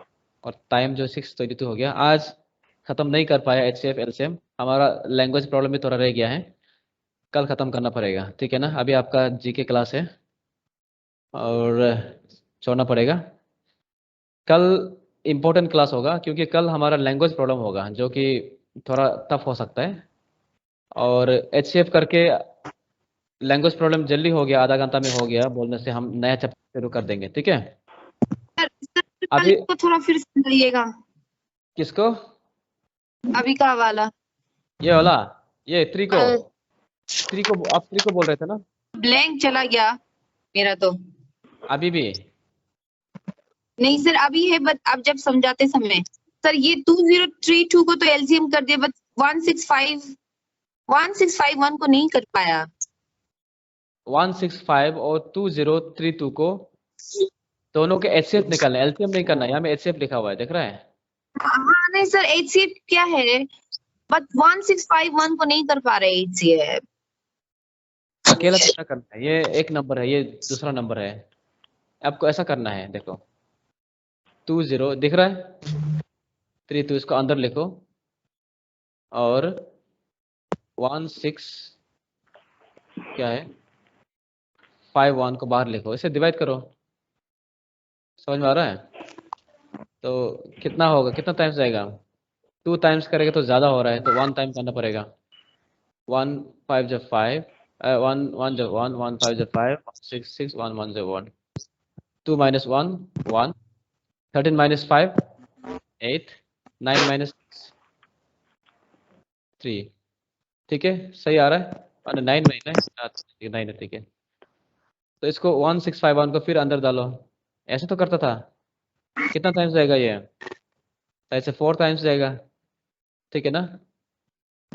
और टाइम जो 6:32 हो गया। आज ख़त्म नहीं कर पाया HCF LCM, हमारा लैंग्वेज प्रॉब्लम भी थोड़ा रह गया है, कल ख़त्म करना पड़ेगा। ठीक है ना? अभी आपका GK क्लास है और छोड़ना पड़ेगा। कल इम्पोर्टेंट क्लास होगा क्योंकि कल हमारा लैंग्वेज प्रॉब्लम होगा जो कि थोड़ा टफ हो सकता है, और HCF करके लैंग्वेज प्रॉब्लम जल्दी हो गया, आधा घंटा में हो गया बोलने से हम नया चैप्टर शुरू कर देंगे। ठीक है? अभी को थोड़ा फिर समझाइएगा। किसको? अभी का वाला ये वाला, ये 3 को, 3 को आप 3 को बोल रहे थे ना? ब्लैंक चला गया मेरा तो। अभी भी नहीं सर अभी है, बट आप जब समझाते समय सर ये 2032 को तो एलसीएम कर दिया, बट 1651 को नहीं कर पाया। 165 और 2032 को दोनों के एचसीएफ निकालना है, एलसीएम नहीं करना है। यहाँ में एचसीएफ लिखा हुआ है, देख रहा है? हाँ नहीं सर एचसीएफ क्या है, बट 1651 को नहीं कर पा रहे एचसीएफ। अकेला कितना करना है? ये एक नंबर है, ये दूसरा नंबर है। आपको ऐसा करना है, देखो 20 दिख रहा है, 32 इसको अंदर लिखो और 16 क्या है 51 को बाहर लिखो, इसे डिवाइड करो। समझ में आ रहा है? तो कितना होगा, कितना टाइम्स जाएगा? 2 टाइम्स करेगा तो ज़्यादा हो रहा है, तो 1 टाइम करना पड़ेगा। 1 5 जब 5 1 1 जब 1 1 5 जब 5 6 6 1 1 जब 1 2 minus 1 1 13 minus 5 8 9 minus 3। ठीक है, सही आ रहा है? 9 में 9 है, ठीक है। तो इसको 1651 को फिर अंदर डालो, ऐसे तो करता था। कितना टाइम्स जाएगा ये? ऐसे 4 टाइम्स जाएगा, ठीक है ना?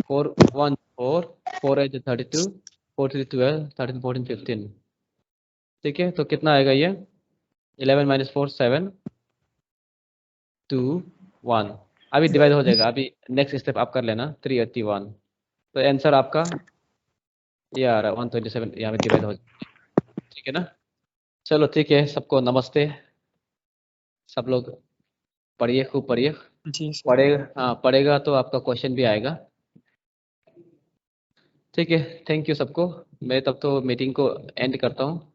4 1 4 4 8 32 4 3 12 13 14 15, ठीक है। तो कितना आएगा ये? 11 minus 4 7 2 1। अभी डिवाइड हो जाएगा। अभी नेक्स्ट स्टेप आप कर लेना 381। तो आंसर आपका ये आ रहा है 127, यहाँ पे डिवाइड हो जाएगा, ठीक है ना? चलो ठीक है, सबको नमस्ते। सब लोग पढ़िए, खूब पढ़िए। जी सर। पढ़ेगा, हाँ पढ़ेगा तो आपका क्वेश्चन भी आएगा, ठीक है। थैंक यू सबको। मैं तब तो मीटिंग को एंड करता हूँ।